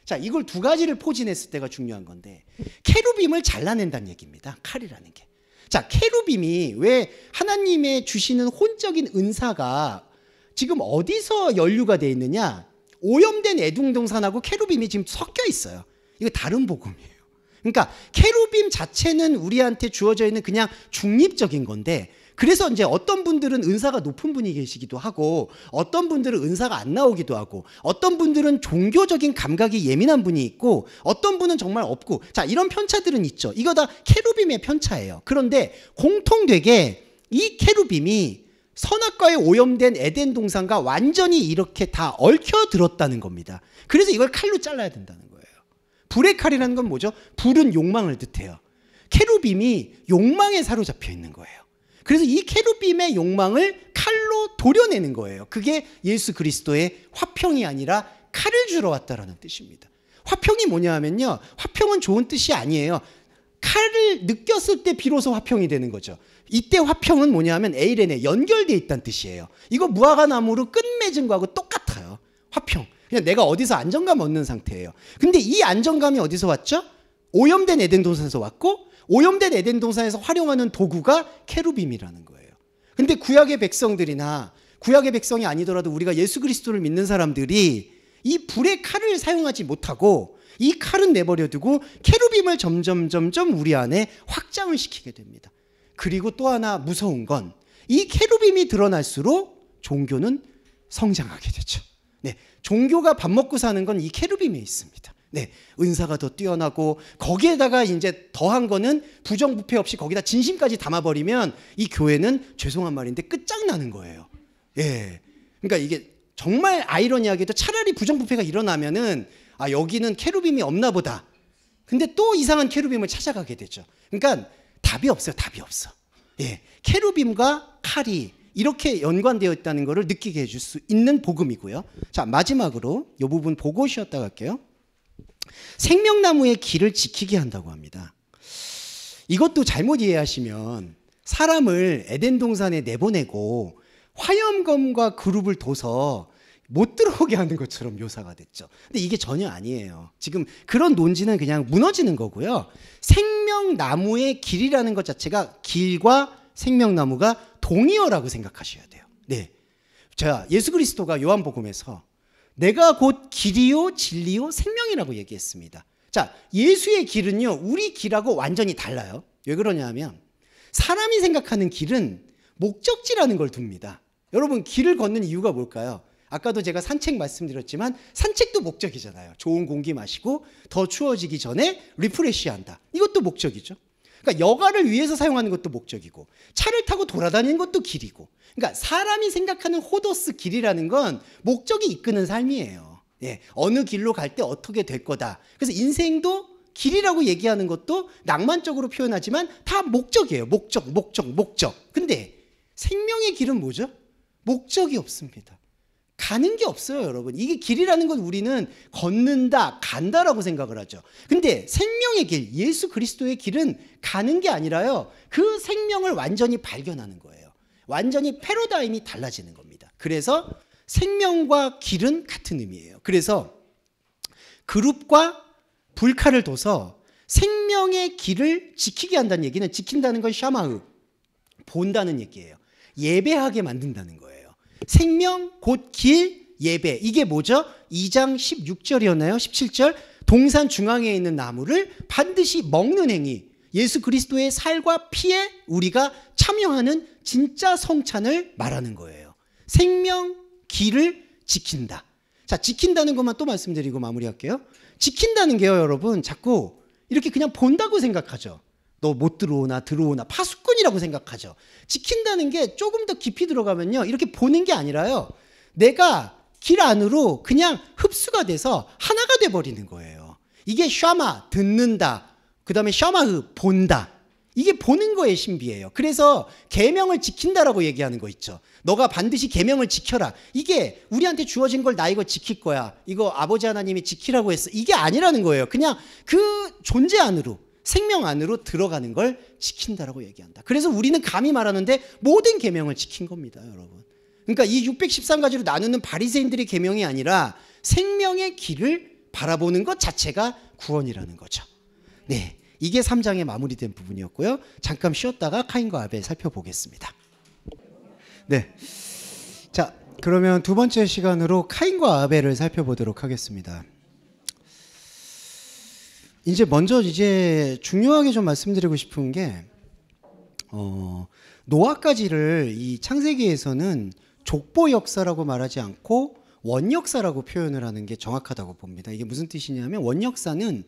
[SPEAKER 1] 자, 이걸 두 가지를 포진했을 때가 중요한 건데, 케루빔을 잘라낸다는 얘기입니다. 칼이라는 게. 자, 케루빔이 왜 하나님의 주시는 혼적인 은사가 지금 어디서 연류가 되어 있느냐? 오염된 에덴 동산하고 케루빔이 지금 섞여 있어요. 이거 다른 복음이에요. 그러니까 케루빔 자체는 우리한테 주어져 있는 그냥 중립적인 건데, 그래서 이제 어떤 분들은 은사가 높은 분이 계시기도 하고 어떤 분들은 은사가 안 나오기도 하고 어떤 분들은 종교적인 감각이 예민한 분이 있고 어떤 분은 정말 없고 자 이런 편차들은 있죠. 이거 다 케루빔의 편차예요. 그런데 공통되게 이 케루빔이 선악과에 오염된 에덴 동산과 완전히 이렇게 다 얽혀 들었다는 겁니다. 그래서 이걸 칼로 잘라야 된다는 거예요. 불의 칼이라는 건 뭐죠? 불은 욕망을 뜻해요. 케루빔이 욕망에 사로잡혀 있는 거예요. 그래서 이 케루빔의 욕망을 칼로 도려내는 거예요. 그게 예수 그리스도의 화평이 아니라 칼을 주러 왔다라는 뜻입니다. 화평이 뭐냐 하면요. 화평은 좋은 뜻이 아니에요. 칼을 느꼈을 때 비로소 화평이 되는 거죠. 이때 화평은 뭐냐 하면 에이렌에 연결되어 있다는 뜻이에요. 이거 무화과나무로 끝맺은 거하고 똑같아요. 화평. 그냥 내가 어디서 안정감 얻는 상태예요. 근데 이 안정감이 어디서 왔죠? 오염된 에덴 동산에서 왔고 오염된 에덴 동산에서 활용하는 도구가 케루빔이라는 거예요. 근데 구약의 백성들이나 구약의 백성이 아니더라도 우리가 예수 그리스도를 믿는 사람들이 이 불의 칼을 사용하지 못하고 이 칼은 내버려두고 케루빔을 점점 우리 안에 확장을 시키게 됩니다. 그리고 또 하나 무서운 건 이 케루빔이 드러날수록 종교는 성장하게 되죠. 네, 종교가 밥 먹고 사는 건 이 케루빔에 있습니다. 네, 은사가 더 뛰어나고 거기에다가 이제 더한 거는 부정부패 없이 거기다 진심까지 담아버리면 이 교회는 죄송한 말인데 끝장나는 거예요. 예, 그러니까 이게 정말 아이러니하게도 차라리 부정부패가 일어나면은 아 여기는 케루빔이 없나 보다. 근데 또 이상한 케루빔을 찾아가게 되죠. 그러니까 답이 없어요. 답이 없어. 예, 케루빔과 칼이 이렇게 연관되어 있다는 것을 느끼게 해줄 수 있는 복음이고요. 자, 마지막으로 이 부분 보고 쉬었다 갈게요. 생명나무의 길을 지키게 한다고 합니다. 이것도 잘못 이해하시면 사람을 에덴 동산에 내보내고 화염검과 그룹을 둬서 못 들어오게 하는 것처럼 묘사가 됐죠. 근데 이게 전혀 아니에요. 지금 그런 논지는 그냥 무너지는 거고요. 생명나무의 길이라는 것 자체가 길과 생명나무가 동의어라고 생각하셔야 돼요. 네. 자, 예수 그리스도가 요한복음에서 내가 곧 길이요 진리요 생명이라고 얘기했습니다. 자, 예수의 길은요 우리 길하고 완전히 달라요. 왜 그러냐면 사람이 생각하는 길은 목적지라는 걸 둡니다. 여러분 길을 걷는 이유가 뭘까요? 아까도 제가 산책 말씀드렸지만 산책도 목적이잖아요. 좋은 공기 마시고 더 추워지기 전에 리프레시한다. 이것도 목적이죠. 그러니까 여가를 위해서 사용하는 것도 목적이고 차를 타고 돌아다니는 것도 길이고 그러니까 사람이 생각하는 호도스 길이라는 건 목적이 이끄는 삶이에요. 예, 어느 길로 갈 때 어떻게 될 거다. 그래서 인생도 길이라고 얘기하는 것도 낭만적으로 표현하지만 다 목적이에요. 목적. 근데 생명의 길은 뭐죠? 목적이 없습니다. 가는 게 없어요, 여러분. 이게 길이라는 건 우리는 걷는다, 간다라고 생각을 하죠. 근데 생명의 길, 예수 그리스도의 길은 가는 게 아니라요. 그 생명을 완전히 발견하는 거예요. 완전히 패러다임이 달라지는 겁니다. 그래서 생명과 길은 같은 의미예요. 그래서 그룹과 불칼을 둬서 생명의 길을 지키게 한다는 얘기는 지킨다는 건 샤마흐, 본다는 얘기예요. 예배하게 만든다는 거예요. 생명 곧 길 예배. 이게 뭐죠? 2장 16절이었나요? 17절. 동산 중앙에 있는 나무를 반드시 먹는 행위. 예수 그리스도의 살과 피에 우리가 참여하는 진짜 성찬을 말하는 거예요. 생명 길을 지킨다. 자, 지킨다는 것만 또 말씀드리고 마무리할게요. 지킨다는 게요, 여러분, 자꾸 이렇게 그냥 본다고 생각하죠. 너 못 들어오나 들어오나 파수꾼이라고 생각하죠. 지킨다는 게 조금 더 깊이 들어가면요, 이렇게 보는 게 아니라요, 내가 길 안으로 그냥 흡수가 돼서 하나가 돼버리는 거예요. 이게 샤마, 듣는다. 그 다음에 샤마흐, 본다. 이게 보는 거에 신비예요. 그래서 계명을 지킨다라고 얘기하는 거 있죠. 너가 반드시 계명을 지켜라. 이게 우리한테 주어진 걸 나 이거 지킬 거야. 이거 아버지 하나님이 지키라고 했어. 이게 아니라는 거예요. 그냥 그 존재 안으로, 생명 안으로 들어가는 걸 지킨다라고 얘기한다. 그래서 우리는 감히 말하는데 모든 계명을 지킨 겁니다, 여러분. 그러니까 이 613가지로 나누는 바리새인들의 계명이 아니라 생명의 길을 바라보는 것 자체가 구원이라는 거죠. 네, 이게 3장의 마무리된 부분이었고요. 잠깐 쉬었다가 카인과 아벨 살펴보겠습니다. 네, 자, 그러면 두 번째 시간으로 카인과 아벨을 살펴보도록 하겠습니다. 이제 먼저 중요하게 좀 말씀드리고 싶은 게 노아까지를 이 창세기에서는 족보 역사라고 말하지 않고 원역사라고 표현을 하는 게 정확하다고 봅니다. 이게 무슨 뜻이냐면 원역사는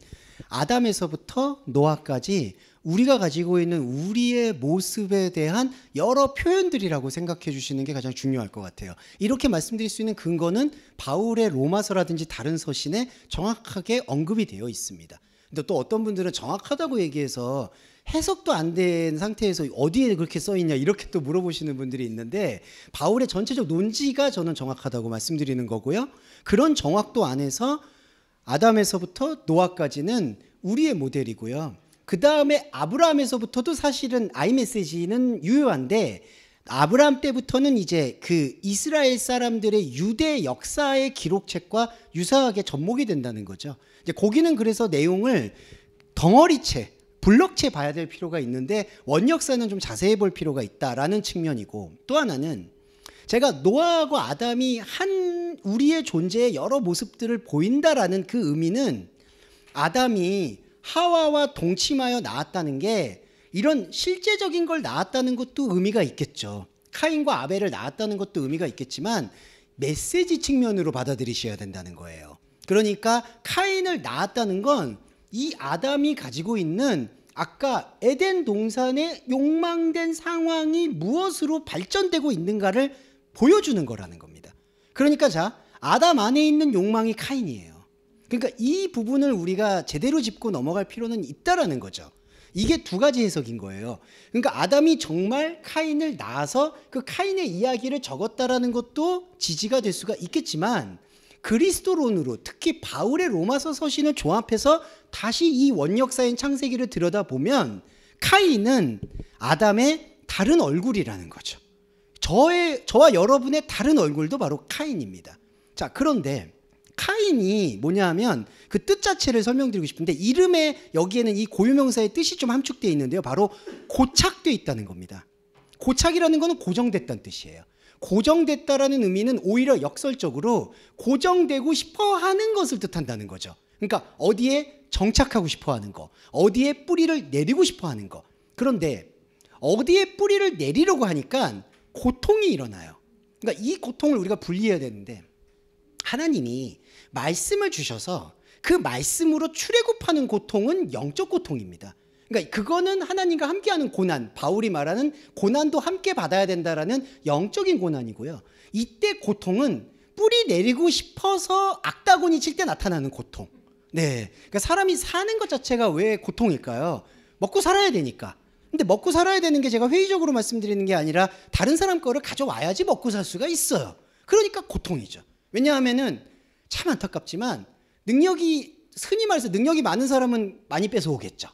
[SPEAKER 1] 아담에서부터 노아까지 우리가 가지고 있는 우리의 모습에 대한 여러 표현들이라고 생각해 주시는 게 가장 중요할 것 같아요. 이렇게 말씀드릴 수 있는 근거는 바울의 로마서라든지 다른 서신에 정확하게 언급이 되어 있습니다. 근데 또 어떤 분들은 정확하다고 얘기해서 해석도 안 된 상태에서 어디에 그렇게 써 있냐 이렇게 또 물어보시는 분들이 있는데 바울의 전체적 논지가 저는 정확하다고 말씀드리는 거고요. 그런 정확도 안에서 아담에서부터 노아까지는 우리의 모델이고요. 그 다음에 아브라함에서부터도 사실은 아이메시지는 유효한데 아브라함 때부터는 이제 그 이스라엘 사람들의 유대 역사의 기록책과 유사하게 접목이 된다는 거죠. 이제 거기는 그래서 내용을 덩어리채, 블럭채 봐야 될 필요가 있는데 원역사는 좀 자세히 볼 필요가 있다라는 측면이고, 또 하나는 제가 노아하고 아담이 한 우리의 존재의 여러 모습들을 보인다라는 그 의미는 아담이 하와와 동침하여 낳았다는 게 이런 실제적인 걸 낳았다는 것도 의미가 있겠죠. 카인과 아벨을 낳았다는 것도 의미가 있겠지만 메시지 측면으로 받아들이셔야 된다는 거예요. 그러니까 카인을 낳았다는 건 이 아담이 가지고 있는 아까 에덴 동산의 욕망된 상황이 무엇으로 발전되고 있는가를 보여주는 거라는 겁니다. 그러니까 자, 아담 안에 있는 욕망이 카인이에요. 그러니까 이 부분을 우리가 제대로 짚고 넘어갈 필요는 있다라는 거죠. 이게 두 가지 해석인 거예요. 그러니까 아담이 정말 카인을 낳아서 그 카인의 이야기를 적었다라는 것도 지지가 될 수가 있겠지만 그리스도론으로 특히 바울의 로마서 서신을 종합해서 다시 이 원역사인 창세기를 들여다보면 카인은 아담의 다른 얼굴이라는 거죠. 저와 여러분의 다른 얼굴도 바로 카인입니다. 자, 그런데 카인이 뭐냐 하면 그 뜻 자체를 설명드리고 싶은데 이름에 여기에는 이 고유명사의 뜻이 좀 함축되어 있는데요. 바로 고착되어 있다는 겁니다. 고착이라는 것은 고정됐다는 뜻이에요. 고정됐다라는 의미는 오히려 역설적으로 고정되고 싶어 하는 것을 뜻한다는 거죠. 그러니까 어디에 정착하고 싶어 하는 거, 어디에 뿌리를 내리고 싶어 하는 거. 그런데 어디에 뿌리를 내리려고 하니까 고통이 일어나요. 그러니까 이 고통을 우리가 분리해야 되는데 하나님이 말씀을 주셔서 그 말씀으로 출애굽하는 고통은 영적 고통입니다. 그러니까 그거는 하나님과 함께하는 고난, 바울이 말하는 고난도 함께 받아야 된다라는 영적인 고난이고요. 이때 고통은 뿌리 내리고 싶어서 악다구니 칠 때 나타나는 고통. 네, 그러니까 사람이 사는 것 자체가 왜 고통일까요? 먹고 살아야 되니까. 근데 먹고 살아야 되는 게 제가 회의적으로 말씀드리는 게 아니라 다른 사람 거를 가져와야지 먹고 살 수가 있어요. 그러니까 고통이죠. 왜냐하면은 참 안타깝지만 흔히 말해서 능력이 많은 사람은 많이 뺏어오겠죠.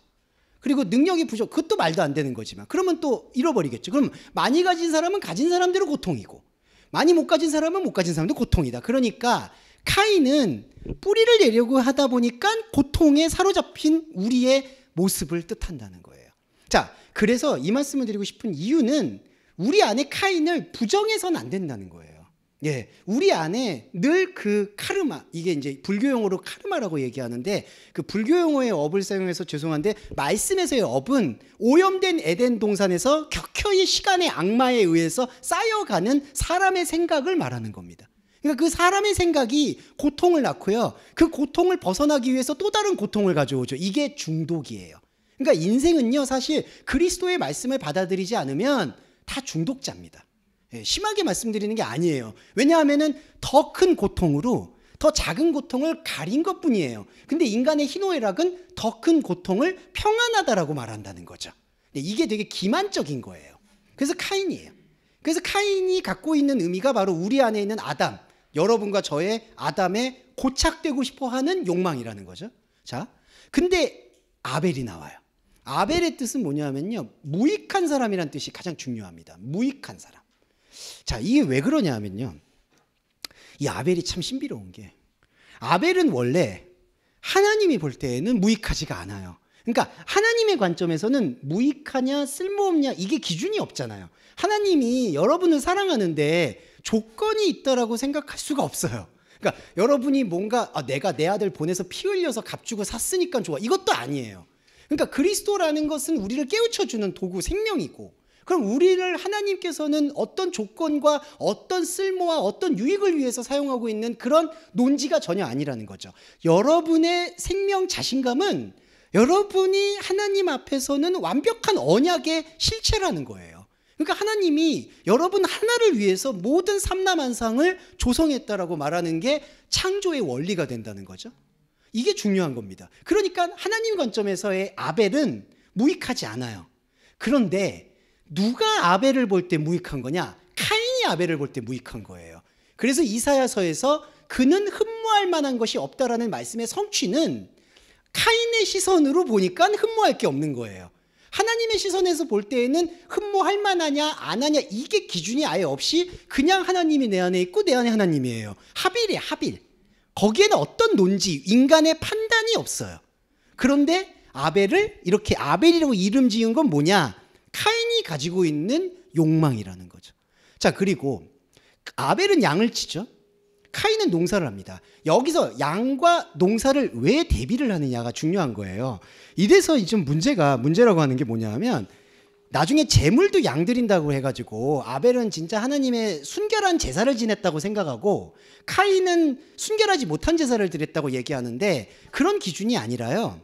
[SPEAKER 1] 그리고 능력이 부족, 그것도 말도 안 되는 거지만 그러면 또 잃어버리겠죠. 그럼 많이 가진 사람은 가진 사람대로 고통이고 많이 못 가진 사람은 못 가진 사람도 고통이다. 그러니까 카인은 뿌리를 내려고 하다 보니까 고통에 사로잡힌 우리의 모습을 뜻한다는 거예요. 자, 그래서 이 말씀을 드리고 싶은 이유는 우리 안에 카인을 부정해서는 안 된다는 거예요. 예, 우리 안에 늘 그 카르마, 이게 이제 불교 용어로 카르마라고 얘기하는데 그 불교 용어의 업을 사용해서 죄송한데 말씀에서의 업은 오염된 에덴 동산에서 격혀이 시간의 악마에 의해서 쌓여가는 사람의 생각을 말하는 겁니다. 그러니까 그 사람의 생각이 고통을 낳고요. 그 고통을 벗어나기 위해서 또 다른 고통을 가져오죠. 이게 중독이에요. 그러니까 인생은요, 사실 그리스도의 말씀을 받아들이지 않으면 다 중독자입니다. 심하게 말씀드리는 게 아니에요. 왜냐하면은 더 큰 고통으로 더 작은 고통을 가린 것뿐이에요. 근데 인간의 희노애락은 더 큰 고통을 평안하다라고 말한다는 거죠. 이게 되게 기만적인 거예요. 그래서 카인이에요. 그래서 카인이 갖고 있는 의미가 바로 우리 안에 있는 아담, 여러분과 저의 아담의 고착되고 싶어하는 욕망이라는 거죠. 자, 근데 아벨이 나와요. 아벨의 뜻은 뭐냐면요, 무익한 사람이라는 뜻이 가장 중요합니다. 무익한 사람. 자, 이게 왜 그러냐 하면요, 이 아벨이 참 신비로운 게 아벨은 원래 하나님이 볼 때에는 무익하지가 않아요. 그러니까 하나님의 관점에서는 무익하냐 쓸모없냐 이게 기준이 없잖아요. 하나님이 여러분을 사랑하는데 조건이 있다라고 생각할 수가 없어요. 그러니까 여러분이 뭔가 내가 내 아들 보내서 피 흘려서 값주고 샀으니까 좋아, 이것도 아니에요. 그러니까 그리스도라는 것은 우리를 깨우쳐주는 도구, 생명이고 그럼 우리를 하나님께서는 어떤 조건과 어떤 쓸모와 어떤 유익을 위해서 사용하고 있는 그런 논지가 전혀 아니라는 거죠. 여러분의 생명 자신감은 여러분이 하나님 앞에서는 완벽한 언약의 실체라는 거예요. 그러니까 하나님이 여러분 하나를 위해서 모든 삼라만상을 조성했다라고 말하는 게 창조의 원리가 된다는 거죠. 이게 중요한 겁니다. 그러니까 하나님 관점에서의 아벨은 무익하지 않아요. 그런데 누가 아벨을 볼 때 무익한 거냐? 카인이 아벨을 볼 때 무익한 거예요. 그래서 이사야서에서 그는 흠모할 만한 것이 없다라는 말씀의 성취는 카인의 시선으로 보니까 흠모할 게 없는 거예요. 하나님의 시선에서 볼 때에는 흠모할 만하냐 안 하냐 이게 기준이 아예 없이 그냥 하나님이 내 안에 있고 내 안에 하나님이에요. 합일이에요, 합일. 거기에는 어떤 논지, 인간의 판단이 없어요. 그런데 아벨을 이렇게 아벨이라고 이름 지은 건 뭐냐? 카인이 가지고 있는 욕망이라는 거죠. 자, 그리고 아벨은 양을 치죠. 카인은 농사를 합니다. 여기서 양과 농사를 왜 대비를 하느냐가 중요한 거예요. 이래서 좀 문제라고 하는 게 뭐냐 하면 나중에 제물도 양 드린다고 해가지고 아벨은 진짜 하나님의 순결한 제사를 지냈다고 생각하고 카인은 순결하지 못한 제사를 드렸다고 얘기하는데 그런 기준이 아니라요.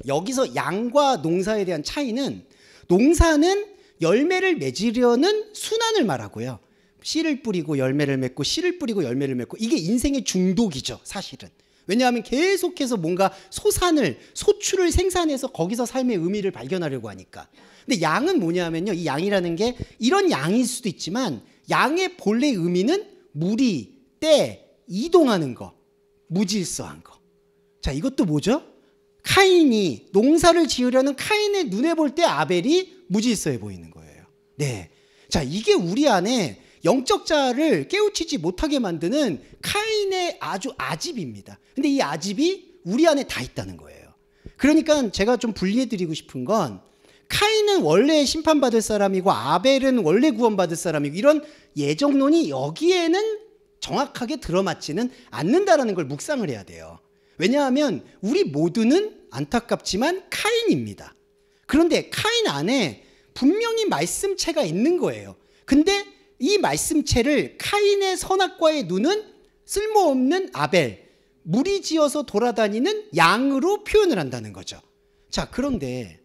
[SPEAKER 1] 여기서 양과 농사에 대한 차이는 농사는 열매를 맺으려는 순환을 말하고요. 씨를 뿌리고 열매를 맺고 씨를 뿌리고 열매를 맺고 이게 인생의 중독이죠, 사실은. 왜냐하면 계속해서 뭔가 소출을 생산해서 거기서 삶의 의미를 발견하려고 하니까. 근데 양은 뭐냐면요, 이 양이라는 게 이런 양일 수도 있지만 양의 본래 의미는 무리, 때, 이동하는 거, 무질서한 거. 자, 이것도 뭐죠? 카인이 농사를 지으려는 카인의 눈에 볼 때 아벨이 무질서해 보이는 거예요. 네. 자, 이게 우리 안에 영적 자아를 깨우치지 못하게 만드는 카인의 아주 아집입니다. 근데 이 아집이 우리 안에 다 있다는 거예요. 그러니까 제가 좀 분리해 드리고 싶은 건 카인은 원래 심판받을 사람이고 아벨은 원래 구원받을 사람이고 이런 예정론이 여기에는 정확하게 들어맞지는 않는다라는 걸 묵상을 해야 돼요. 왜냐하면 우리 모두는 안타깝지만 카인입니다. 그런데 카인 안에 분명히 말씀체가 있는 거예요. 근데 이 말씀체를 카인의 선악과의 눈은 쓸모없는 아벨, 무리지어서 돌아다니는 양으로 표현을 한다는 거죠. 자, 그런데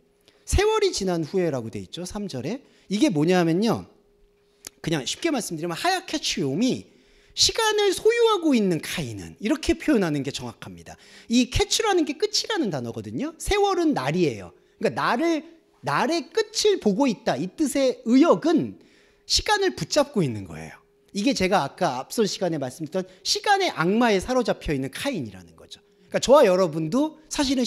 [SPEAKER 1] 세월이 지난 후에라고 돼 있죠, 3절에. 이게 뭐냐면요, 그냥 쉽게 말씀드리면 하야캐치용이 시간을 소유하고 있는 카인은 이렇게 표현하는 게 정확합니다. 이 캐치라는 게 끝이라는 단어거든요. 세월은 날이에요. 그러니까 날의 끝을 보고 있다, 이 뜻의 의역은 시간을 붙잡고 있는 거예요. 이게 제가 아까 앞선 시간에 말씀드렸던 시간의 악마에 사로잡혀 있는 카인이라는 거죠. 그러니까 저와 여러분도 사실은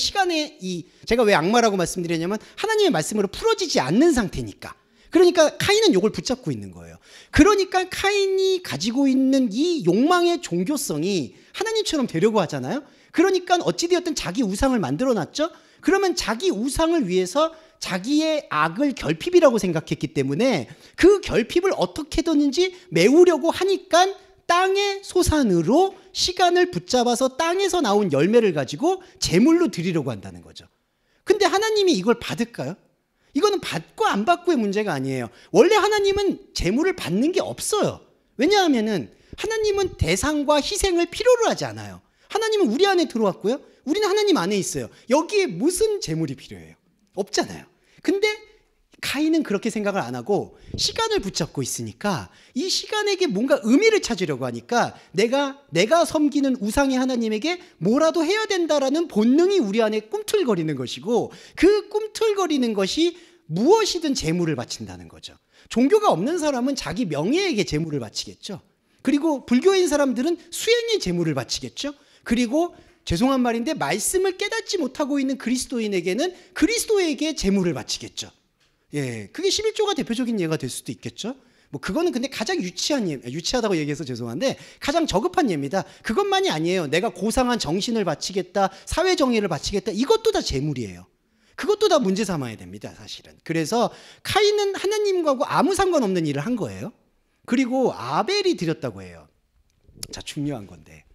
[SPEAKER 1] 제가 왜 악마라고 말씀드렸냐면 하나님의 말씀으로 풀어지지 않는 상태니까. 그러니까 카인은 이걸 붙잡고 있는 거예요. 그러니까 카인이 가지고 있는 이 욕망의 종교성이 하나님처럼 되려고 하잖아요. 그러니까 어찌되었든 자기 우상을 만들어놨죠. 그러면 자기 우상을 위해서 자기의 악을 결핍이라고 생각했기 때문에 그 결핍을 어떻게든지 메우려고 하니까 땅의 소산으로 시간을 붙잡아서 땅에서 나온 열매를 가지고 제물로 드리려고 한다는 거죠. 근데 하나님이 이걸 받을까요? 이거는 받고 안 받고의 문제가 아니에요. 원래 하나님은 제물을 받는 게 없어요. 왜냐하면은 하나님은 대상과 희생을 필요로 하지 않아요. 하나님은 우리 안에 들어왔고요. 우리는 하나님 안에 있어요. 여기에 무슨 제물이 필요해요? 없잖아요. 근데 카인은 그렇게 생각을 안 하고 시간을 붙잡고 있으니까 이 시간에게 뭔가 의미를 찾으려고 하니까 내가 섬기는 우상의 하나님에게 뭐라도 해야 된다라는 본능이 우리 안에 꿈틀거리는 것이고 그 꿈틀거리는 것이 무엇이든 제물을 바친다는 거죠. 종교가 없는 사람은 자기 명예에게 제물을 바치겠죠. 그리고 불교인 사람들은 수행의 제물을 바치겠죠. 그리고 죄송한 말인데 말씀을 깨닫지 못하고 있는 그리스도인에게는 그리스도에게 제물을 바치겠죠. 예, 그게 11조가 대표적인 예가 될 수도 있겠죠. 뭐 그거는 근데 가장 유치하다고 얘기해서 죄송한데 가장 저급한 예입니다. 그것만이 아니에요. 내가 고상한 정신을 바치겠다, 사회 정의를 바치겠다, 이것도 다 제물이에요. 그것도 다 문제 삼아야 됩니다, 사실은. 그래서 카인은 하나님과 아무 상관없는 일을 한 거예요. 그리고 아벨이 드렸다고 해요. 자, 중요한 건데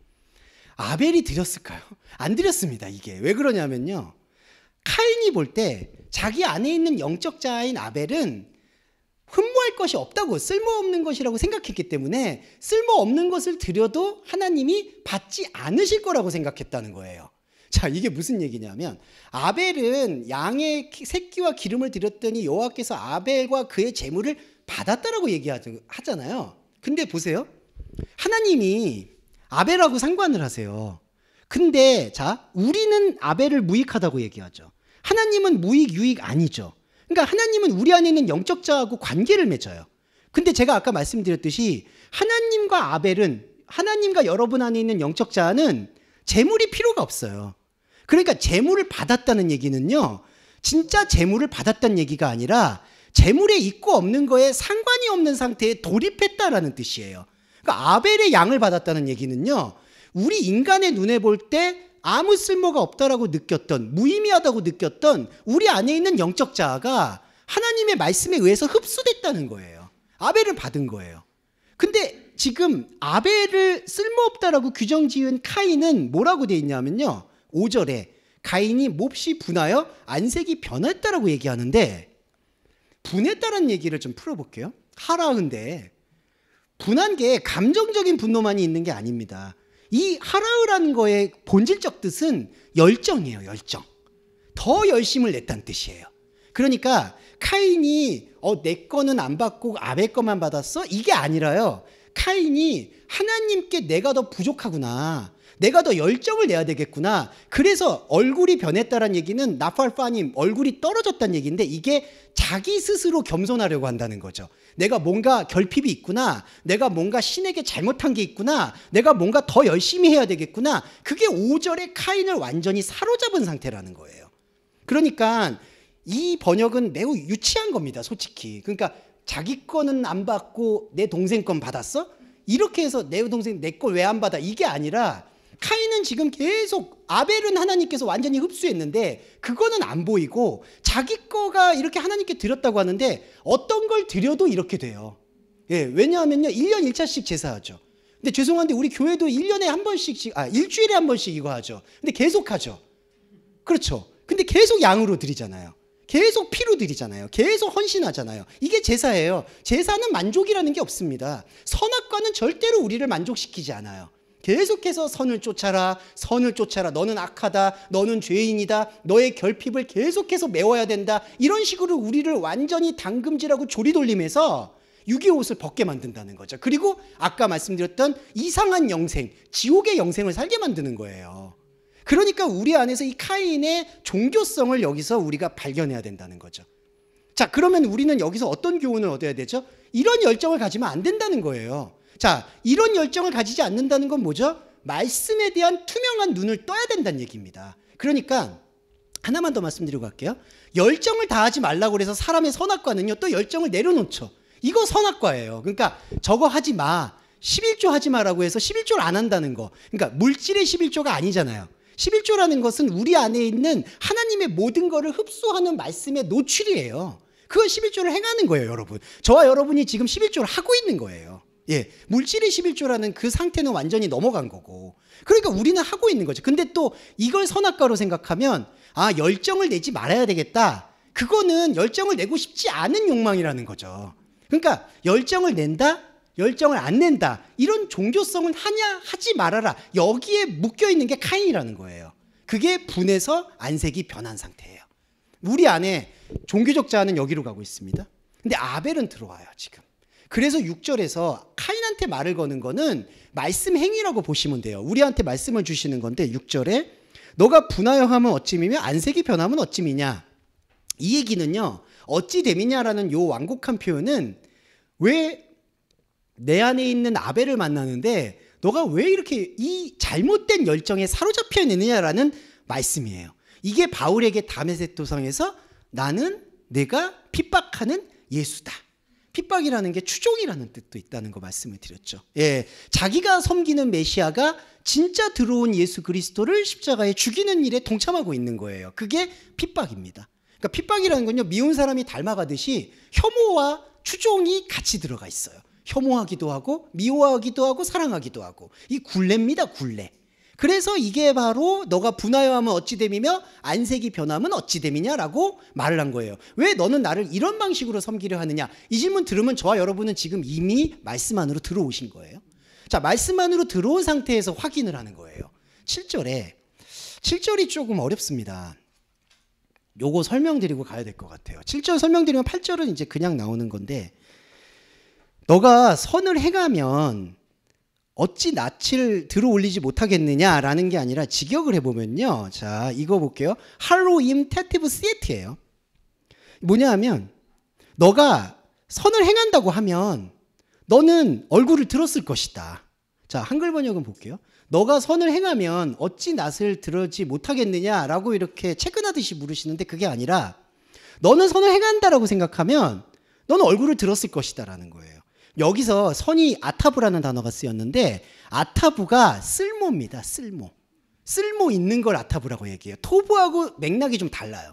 [SPEAKER 1] 아벨이 드렸을까요? 안 드렸습니다. 이게 왜 그러냐면요, 카인이 볼 때 자기 안에 있는 영적 자아인 아벨은 쓸모할 것이 없다고, 쓸모없는 것이라고 생각했기 때문에 쓸모없는 것을 드려도 하나님이 받지 않으실 거라고 생각했다는 거예요. 자, 이게 무슨 얘기냐면 아벨은 양의 새끼와 기름을 드렸더니 여호와께서 아벨과 그의 제물을 받았다라고 얘기하잖아요. 근데 보세요. 하나님이 아벨하고 상관을 하세요. 근데 자, 우리는 아벨을 무익하다고 얘기하죠. 하나님은 무익, 유익 아니죠. 그러니까 하나님은 우리 안에 있는 영적 자하고 관계를 맺어요. 근데 제가 아까 말씀드렸듯이 하나님과 아벨은, 하나님과 여러분 안에 있는 영적 자는 재물이 필요가 없어요. 그러니까 재물을 받았다는 얘기는요, 진짜 재물을 받았다는 얘기가 아니라 재물에 있고 없는 거에 상관이 없는 상태에 돌입했다라는 뜻이에요. 그러니까 아벨의 양을 받았다는 얘기는요, 우리 인간의 눈에 볼 때 아무 쓸모가 없다라고 느꼈던, 무의미하다고 느꼈던 우리 안에 있는 영적 자아가 하나님의 말씀에 의해서 흡수됐다는 거예요. 아벨을 받은 거예요. 근데 지금 아벨을 쓸모없다라고 규정 지은 카인은 뭐라고 돼 있냐면요, 5절에 가인이 몹시 분하여 안색이 변했다라고 얘기하는데, 분했다는 얘기를 좀 풀어볼게요. 하라은데 분한 게 감정적인 분노만이 있는 게 아닙니다. 이 하라으라는 거의 본질적 뜻은 열정이에요. 열정. 더 열심을 냈다는 뜻이에요. 그러니까 카인이 내 거는 안 받고 아벨 거만 받았어? 이게 아니라요, 카인이 하나님께 내가 더 부족하구나, 내가 더 열정을 내야 되겠구나, 그래서 얼굴이 변했다는 얘기는 나팔파님, 얼굴이 떨어졌다는 얘기인데, 이게 자기 스스로 겸손하려고 한다는 거죠. 내가 뭔가 결핍이 있구나, 내가 뭔가 신에게 잘못한 게 있구나, 내가 뭔가 더 열심히 해야 되겠구나. 그게 5절에 카인을 완전히 사로잡은 상태라는 거예요. 그러니까 이 번역은 매우 유치한 겁니다, 솔직히. 그러니까 자기 거는 안 받고 내 동생 건 받았어? 이렇게 해서 내 동생 내 걸 왜 안 받아? 이게 아니라 카인은 지금 계속, 아벨은 하나님께서 완전히 흡수했는데 그거는 안 보이고 자기 거가 이렇게 하나님께 드렸다고 하는데 어떤 걸 드려도 이렇게 돼요. 예, 왜냐하면요, 1년 1차씩 제사하죠. 근데 죄송한데 우리 교회도 1년에 한 번씩, 일주일에 한 번씩 이거 하죠. 근데 계속 하죠. 그렇죠. 근데 계속 양으로 드리잖아요. 계속 피로 드리잖아요. 계속 헌신하잖아요. 이게 제사예요. 제사는 만족이라는 게 없습니다. 선악과는 절대로 우리를 만족시키지 않아요. 계속해서 선을 쫓아라, 선을 쫓아라, 너는 악하다, 너는 죄인이다, 너의 결핍을 계속해서 메워야 된다, 이런 식으로 우리를 완전히 당금질하고 조리돌림해서 유기의 옷을 벗게 만든다는 거죠. 그리고 아까 말씀드렸던 이상한 영생, 지옥의 영생을 살게 만드는 거예요. 그러니까 우리 안에서 이 카인의 종교성을 여기서 우리가 발견해야 된다는 거죠. 자, 그러면 우리는 여기서 어떤 교훈을 얻어야 되죠? 이런 열정을 가지면 안 된다는 거예요. 자, 이런 열정을 가지지 않는다는 건 뭐죠? 말씀에 대한 투명한 눈을 떠야 된다는 얘기입니다. 그러니까 하나만 더 말씀드리고 갈게요. 열정을 다하지 말라고 해서 사람의 선악과는요, 또 열정을 내려놓죠. 이거 선악과예요. 그러니까 저거 하지 마, 11조 하지 마라고 해서 11조를 안 한다는 거. 그러니까 물질의 11조가 아니잖아요. 11조라는 것은 우리 안에 있는 하나님의 모든 거를 흡수하는 말씀의 노출이에요. 그걸 11조를 행하는 거예요, 여러분. 저와 여러분이 지금 11조를 하고 있는 거예요. 예, 물질의 11조라는 그 상태는 완전히 넘어간 거고, 그러니까 우리는 하고 있는 거죠. 근데 또 이걸 선악과로 생각하면, 열정을 내지 말아야 되겠다, 그거는 열정을 내고 싶지 않은 욕망이라는 거죠. 그러니까 열정을 낸다, 열정을 안 낸다, 이런 종교성은 하냐 하지 말아라, 여기에 묶여있는 게 카인이라는 거예요. 그게 분해서 안색이 변한 상태예요. 우리 안에 종교적 자아는 여기로 가고 있습니다. 근데 아벨은 들어와요, 지금. 그래서 6절에서 카인한테 말을 거는 거는 말씀 행위라고 보시면 돼요. 우리한테 말씀을 주시는 건데, 6절에 너가 분하여 하면 어찌미며 안색이 변하면 어찌미냐, 이 얘기는요, 어찌 됨이냐라는 요 완곡한 표현은 왜 내 안에 있는 아벨을 만나는데 너가 왜 이렇게 이 잘못된 열정에 사로잡혀 있느냐라는 말씀이에요. 이게 바울에게 다메섹 도성에서 나는 내가 핍박하는 예수다. 핍박이라는 게 추종이라는 뜻도 있다는 거 말씀을 드렸죠. 예, 자기가 섬기는 메시아가 진짜 들어온 예수 그리스도를 십자가에 죽이는 일에 동참하고 있는 거예요. 그게 핍박입니다. 그러니까 핍박이라는 건요, 미운 사람이 닮아가듯이 혐오와 추종이 같이 들어가 있어요. 혐오하기도 하고 미워하기도 하고 사랑하기도 하고, 이 굴레입니다, 굴레. 그래서 이게 바로 너가 분하여하면 어찌 됨이며 안색이 변하면 어찌 됨이냐라고 말을 한 거예요. 왜 너는 나를 이런 방식으로 섬기려 하느냐? 이 질문 들으면 저와 여러분은 지금 이미 말씀 안으로 들어오신 거예요. 자, 말씀 안으로 들어온 상태에서 확인을 하는 거예요. 7절이 조금 어렵습니다. 요거 설명드리고 가야 될 것 같아요. 7절 설명드리면 8절은 이제 그냥 나오는 건데, 너가 선을 행하면 어찌 낯을 들어 올리지 못하겠느냐라는 게 아니라 직역을 해보면요. 자, 이거 볼게요. 할로임 테티브 시에트예요. 뭐냐 하면 너가 선을 행한다고 하면 너는 얼굴을 들었을 것이다. 자, 한글 번역은 볼게요. 너가 선을 행하면 어찌 낯을 들지 못하겠느냐라고 이렇게 채근하듯이 물으시는데, 그게 아니라 너는 선을 행한다라고 생각하면 너는 얼굴을 들었을 것이다라는 거예요. 여기서 선이 아타브라는 단어가 쓰였는데, 아타브가 쓸모입니다. 쓸모 있는 걸 아타브라고 얘기해요. 토브하고 맥락이 좀 달라요.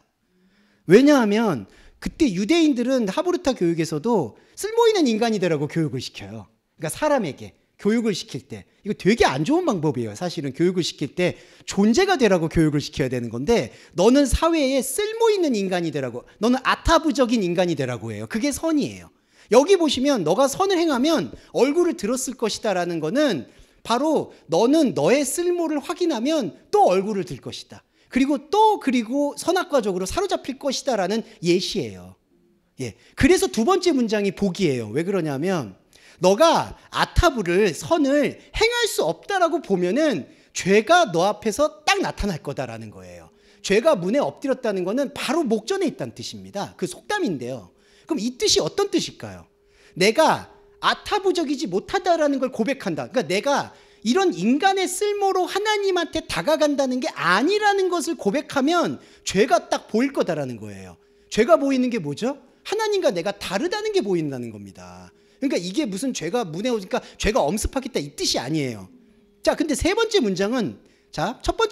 [SPEAKER 1] 왜냐하면 그때 유대인들은 하브르타 교육에서도 쓸모 있는 인간이 되라고 교육을 시켜요. 그러니까 사람에게 교육을 시킬 때 이거 되게 안 좋은 방법이에요. 사실은 교육을 시킬 때 존재가 되라고 교육을 시켜야 되는 건데, 너는 사회에 쓸모 있는 인간이 되라고, 너는 아타브적인 인간이 되라고 해요. 그게 선이에요. 여기 보시면 너가 선을 행하면 얼굴을 들었을 것이다 라는 거는 바로 너는 너의 쓸모를 확인하면 또 얼굴을 들 것이다. 그리고 선악과적으로 사로잡힐 것이다 라는 예시예요. 예. 그래서 두 번째 문장이 복이에요. 왜 그러냐면 너가 아타브를, 선을 행할 수 없다라고 보면은 죄가 너 앞에서 딱 나타날 거다라는 거예요. 죄가 문에 엎드렸다는 거는 바로 목전에 있다는 뜻입니다. 그 속담인데요. 그럼 이 뜻이 어떤 뜻일까요? 내가 아타부적이지 못하다라는 걸 고백한다. 그러니까 내가 이런 인간의 쓸모로 하나님한테 다가간다는 게 아니라는 것을 고백하면 죄가 딱 보일 거다라는 거예요. 죄가 보이는 게 뭐죠? 하나님과 내가 다르다는 게 보인다는 겁니다. 그러니까 이게 무슨 죄가 문에 오니까 죄가 엄습하겠다 이 뜻이 아니에요. 자, 근데 첫 번째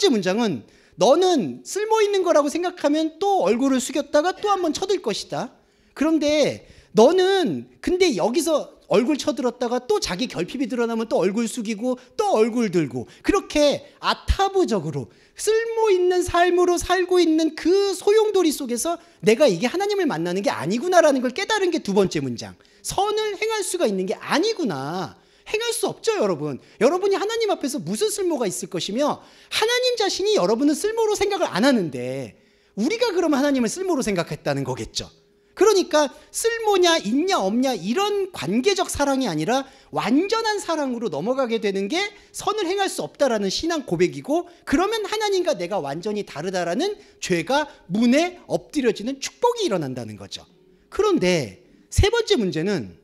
[SPEAKER 1] 문장은 너는 쓸모 있는 거라고 생각하면 또 얼굴을 숙였다가 또 한번 쳐들 것이다. 그런데 너는 근데 여기서 얼굴 쳐들었다가 또 자기 결핍이 드러나면 또 얼굴 숙이고 또 얼굴 들고, 그렇게 아타부적으로 쓸모 있는 삶으로 살고 있는 그 소용돌이 속에서 내가 이게 하나님을 만나는 게 아니구나라는 걸 깨달은 게 두 번째 문장. 선을 행할 수가 있는 게 아니구나. 행할 수 없죠, 여러분. 여러분이 하나님 앞에서 무슨 쓸모가 있을 것이며, 하나님 자신이 여러분은 쓸모로 생각을 안 하는데 우리가 그러면 하나님을 쓸모로 생각했다는 거겠죠. 그러니까 쓸모냐 있냐 없냐 이런 관계적 사랑이 아니라 완전한 사랑으로 넘어가게 되는 게 선을 행할 수 없다라는 신앙 고백이고, 그러면 하나님과 내가 완전히 다르다라는 죄가 문에 엎드려지는 축복이 일어난다는 거죠. 그런데 세 번째 문제는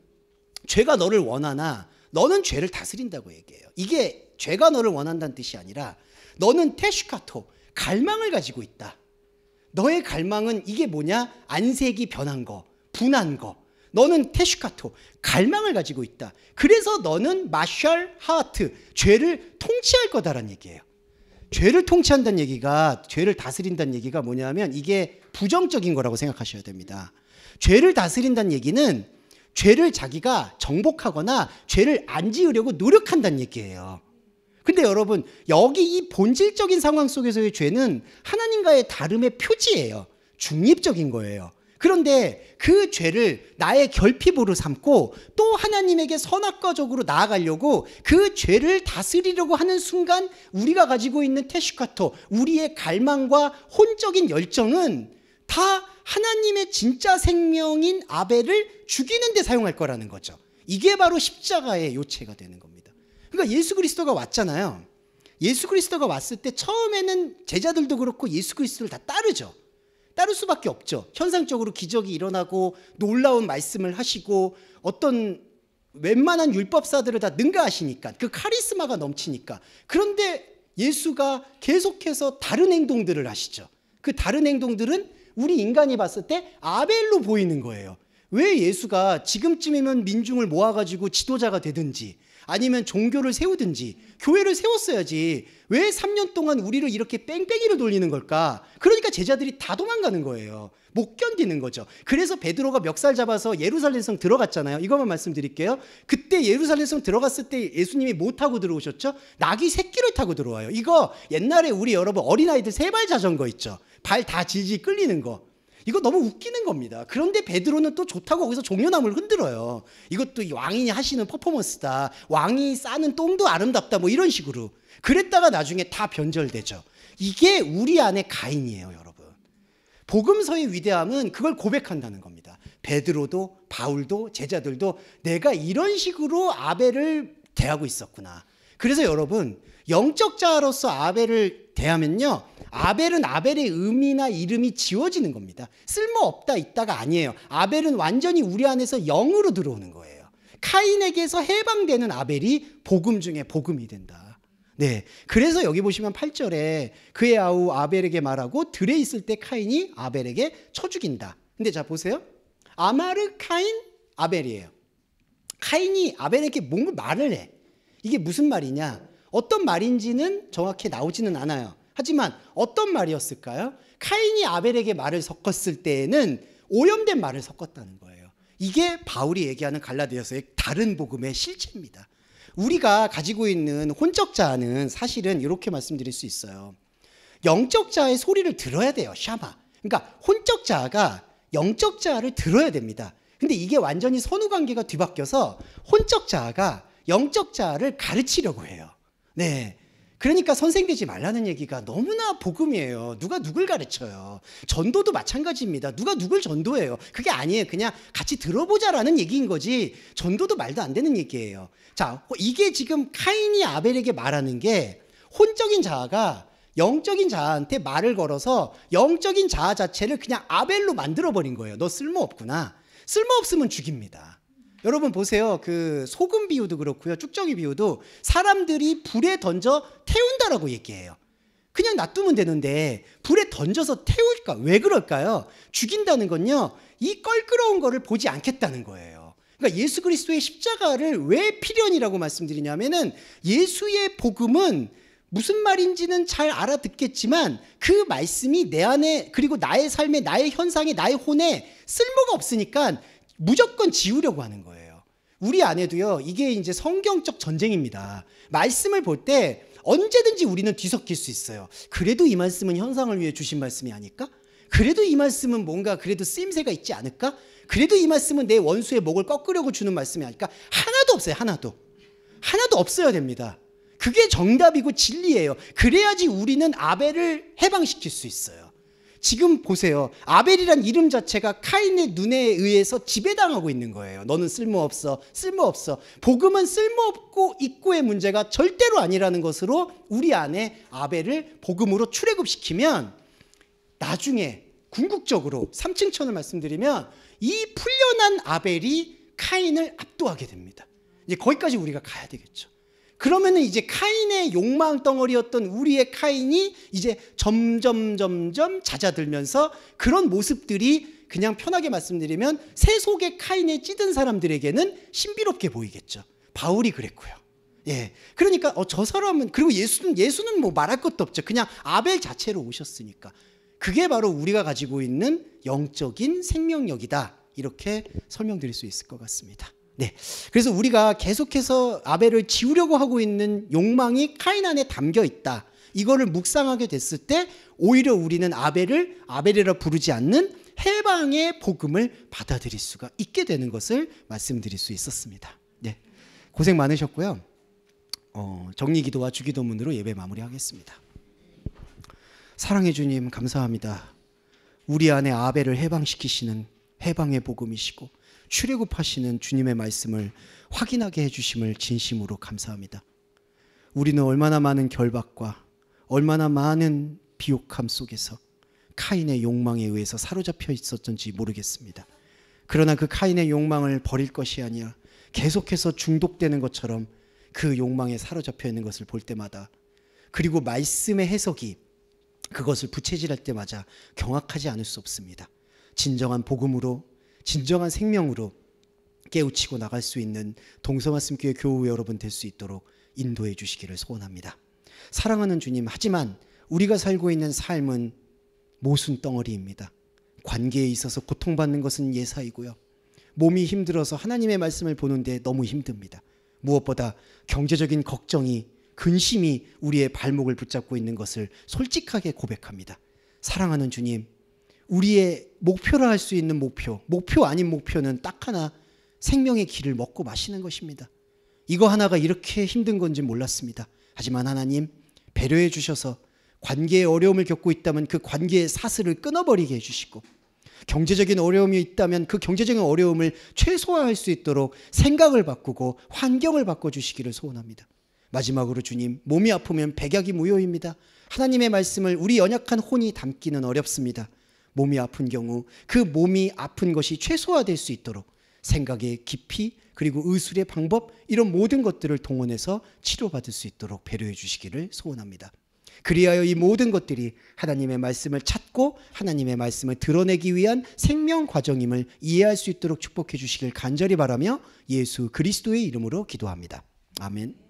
[SPEAKER 1] 죄가 너를 원하나 너는 죄를 다스린다고 얘기해요. 이게 죄가 너를 원한다는 뜻이 아니라 너는 테슈카토, 갈망을 가지고 있다. 너의 갈망은 이게 뭐냐? 안색이 변한 거, 분한 거. 너는 테슈카토, 갈망을 가지고 있다. 그래서 너는 마샬 하트, 죄를 통치할 거다라는 얘기예요. 죄를 통치한다는 얘기가, 죄를 다스린다는 얘기가 뭐냐면 이게 부정적인 거라고 생각하셔야 됩니다. 죄를 다스린다는 얘기는 죄를 자기가 정복하거나 죄를 안 지으려고 노력한다는 얘기예요. 근데 여러분, 여기 이 본질적인 상황 속에서의 죄는 하나님과의 다름의 표지예요. 중립적인 거예요. 그런데 그 죄를 나의 결핍으로 삼고 또 하나님에게 선악과적으로 나아가려고 그 죄를 다스리려고 하는 순간 우리가 가지고 있는 테슈카토, 우리의 갈망과 혼적인 열정은 다 하나님의 진짜 생명인 아벨을 죽이는 데 사용할 거라는 거죠. 이게 바로 십자가의 요체가 되는 겁니다. 그러니까 예수 그리스도가 왔잖아요. 예수 그리스도가 왔을 때 처음에는 제자들도 그렇고 예수 그리스도를 다 따르죠. 따를 수밖에 없죠. 현상적으로 기적이 일어나고 놀라운 말씀을 하시고 어떤 웬만한 율법사들을 다 능가하시니까, 그 카리스마가 넘치니까. 그런데 예수가 계속해서 다른 행동들을 하시죠. 그 다른 행동들은 우리 인간이 봤을 때 아벨로 보이는 거예요. 왜 예수가 지금쯤이면 민중을 모아가지고 지도자가 되든지, 아니면 종교를 세우든지 교회를 세웠어야지 왜 3년 동안 우리를 이렇게 뺑뺑이로 돌리는 걸까? 그러니까 제자들이 다 도망가는 거예요. 못 견디는 거죠. 그래서 베드로가 멱살 잡아서 예루살렘성 들어갔잖아요. 이것만 말씀드릴게요. 그때 예루살렘성 들어갔을 때 예수님이 뭐 타고 들어오셨죠? 나귀 새끼를 타고 들어와요. 이거 옛날에 우리 여러분 어린아이들 세발 자전거 있죠. 발 다 질질 끌리는 거. 이거 너무 웃기는 겁니다. 그런데 베드로는 또 좋다고 거기서 종려나무를 흔들어요. 이것도 왕이 하시는 퍼포먼스다. 왕이 싸는 똥도 아름답다. 뭐 이런 식으로. 그랬다가 나중에 다 변절되죠. 이게 우리 안에 가인이에요, 여러분. 복음서의 위대함은 그걸 고백한다는 겁니다. 베드로도 바울도 제자들도 내가 이런 식으로 아벨을 대하고 있었구나. 그래서 여러분 영적 자로서 아벨을 대하면요, 아벨은 아벨의 의미나 이름이 지워지는 겁니다. 쓸모없다 있다가 아니에요. 아벨은 완전히 우리 안에서 영으로 들어오는 거예요. 카인에게서 해방되는 아벨이 복음 중에 복음이 된다. 네, 그래서 여기 보시면 8절에 그의 아우 아벨에게 말하고 들에 있을 때 카인이 아벨에게 쳐 죽인다. 근데 자 보세요. 아마르 카인 아벨이에요. 카인이 아벨에게 뭔가 말을 해. 이게 무슨 말이냐? 어떤 말인지는 정확히 나오지는 않아요. 하지만 어떤 말이었을까요? 카인이 아벨에게 말을 섞었을 때에는 오염된 말을 섞었다는 거예요. 이게 바울이 얘기하는 갈라디아서의 다른 복음의 실체입니다. 우리가 가지고 있는 혼적 자아는 사실은 이렇게 말씀드릴 수 있어요. 영적 자아의 소리를 들어야 돼요. 샤마. 그러니까 혼적 자아가 영적 자아를 들어야 됩니다. 근데 이게 완전히 선후관계가 뒤바뀌어서 혼적 자아가 영적 자아를 가르치려고 해요. 네. 그러니까 선생되지 말라는 얘기가 너무나 복음이에요. 누가 누굴 가르쳐요. 전도도 마찬가지입니다. 누가 누굴 전도해요. 그게 아니에요. 그냥 같이 들어보자라는 얘기인 거지 전도도 말도 안 되는 얘기예요. 자, 이게 지금 카인이 아벨에게 말하는 게 혼적인 자아가 영적인 자아한테 말을 걸어서 영적인 자아 자체를 그냥 아벨로 만들어버린 거예요. 너 쓸모없구나. 쓸모없으면 죽입니다. 여러분 보세요. 그 소금 비유도 그렇고요. 쭉정이 비유도 사람들이 불에 던져 태운다라고 얘기해요. 그냥 놔두면 되는데 불에 던져서 태울까? 왜 그럴까요? 죽인다는 건요, 이 껄끄러운 거를 보지 않겠다는 거예요. 그러니까 예수 그리스도의 십자가를 왜 필연이라고 말씀드리냐면은 예수의 복음은 무슨 말인지는 잘 알아듣겠지만 그 말씀이 내 안에 그리고 나의 삶에 나의 현상에 나의 혼에 쓸모가 없으니까 무조건 지우려고 하는 거예요. 우리 안에도요, 이게 이제 성경적 전쟁입니다. 말씀을 볼 때 언제든지 우리는 뒤섞일 수 있어요. 그래도 이 말씀은 현상을 위해 주신 말씀이 아닐까? 그래도 이 말씀은 뭔가 그래도 쓰임새가 있지 않을까? 그래도 이 말씀은 내 원수의 목을 꺾으려고 주는 말씀이 아닐까? 하나도 없어요. 하나도 없어야 됩니다. 그게 정답이고 진리예요. 그래야지 우리는 아벨을 해방시킬 수 있어요. 지금 보세요. 아벨이란 이름 자체가 카인의 눈에 의해서 지배당하고 있는 거예요. 너는 쓸모없어. 복음은 쓸모없고 있고의 문제가 절대로 아니라는 것으로 우리 안에 아벨을 복음으로 출애굽시키면 나중에 궁극적으로 3층천을 말씀드리면 이 풀려난 아벨이 카인을 압도하게 됩니다. 이제 거기까지 우리가 가야 되겠죠. 그러면은 이제 카인의 욕망 덩어리였던 우리의 카인이 이제 점점 잦아들면서 그런 모습들이 그냥 편하게 말씀드리면 새 속의 카인에 찌든 사람들에게는 신비롭게 보이겠죠. 바울이 그랬고요. 예, 그러니까 저 사람은 그리고 예수는 뭐 말할 것도 없죠. 그냥 아벨 자체로 오셨으니까. 그게 바로 우리가 가지고 있는 영적인 생명력이다. 이렇게 설명드릴 수 있을 것 같습니다. 네, 그래서 우리가 계속해서 아벨을 지우려고 하고 있는 욕망이 카인 안에 담겨 있다. 이거를 묵상하게 됐을 때 오히려 우리는 아벨을 아벨이라 부르지 않는 해방의 복음을 받아들일 수가 있게 되는 것을 말씀드릴 수 있었습니다. 네, 고생 많으셨고요. 정리기도와 주기도문으로 예배 마무리하겠습니다. 사랑해 주님 감사합니다. 우리 안에 아벨을 해방시키시는 해방의 복음이시고 출애굽하시는 주님의 말씀을 확인하게 해주심을 진심으로 감사합니다. 우리는 얼마나 많은 결박과 얼마나 많은 비옥함 속에서 카인의 욕망에 의해서 사로잡혀 있었던지 모르겠습니다. 그러나 그 카인의 욕망을 버릴 것이 아니라 계속해서 중독되는 것처럼 그 욕망에 사로잡혀 있는 것을 볼 때마다, 그리고 말씀의 해석이 그것을 부채질할 때마다 경악하지 않을 수 없습니다. 진정한 복음으로, 진정한 생명으로 깨우치고 나갈 수 있는 동서말씀교회 교우 여러분 될 수 있도록 인도해 주시기를 소원합니다. 사랑하는 주님, 하지만 우리가 살고 있는 삶은 모순 덩어리입니다. 관계에 있어서 고통받는 것은 예사이고요. 몸이 힘들어서 하나님의 말씀을 보는데 너무 힘듭니다. 무엇보다 경제적인 걱정이, 근심이 우리의 발목을 붙잡고 있는 것을 솔직하게 고백합니다. 사랑하는 주님, 우리의 목표라 할 수 있는 목표 아닌 목표는 딱 하나, 생명의 길을 먹고 마시는 것입니다. 이거 하나가 이렇게 힘든 건지 몰랐습니다. 하지만 하나님, 배려해 주셔서 관계에 어려움을 겪고 있다면 그 관계의 사슬을 끊어버리게 해주시고, 경제적인 어려움이 있다면 그 경제적인 어려움을 최소화할 수 있도록 생각을 바꾸고 환경을 바꿔주시기를 소원합니다. 마지막으로 주님, 몸이 아프면 백약이 무효입니다. 하나님의 말씀을 우리 연약한 혼이 담기는 어렵습니다. 몸이 아픈 경우 그 몸이 아픈 것이 최소화될 수 있도록 생각의 깊이, 그리고 의술의 방법, 이런 모든 것들을 동원해서 치료받을 수 있도록 배려해 주시기를 소원합니다. 그리하여 이 모든 것들이 하나님의 말씀을 찾고 하나님의 말씀을 드러내기 위한 생명 과정임을 이해할 수 있도록 축복해 주시길 간절히 바라며 예수 그리스도의 이름으로 기도합니다. 아멘.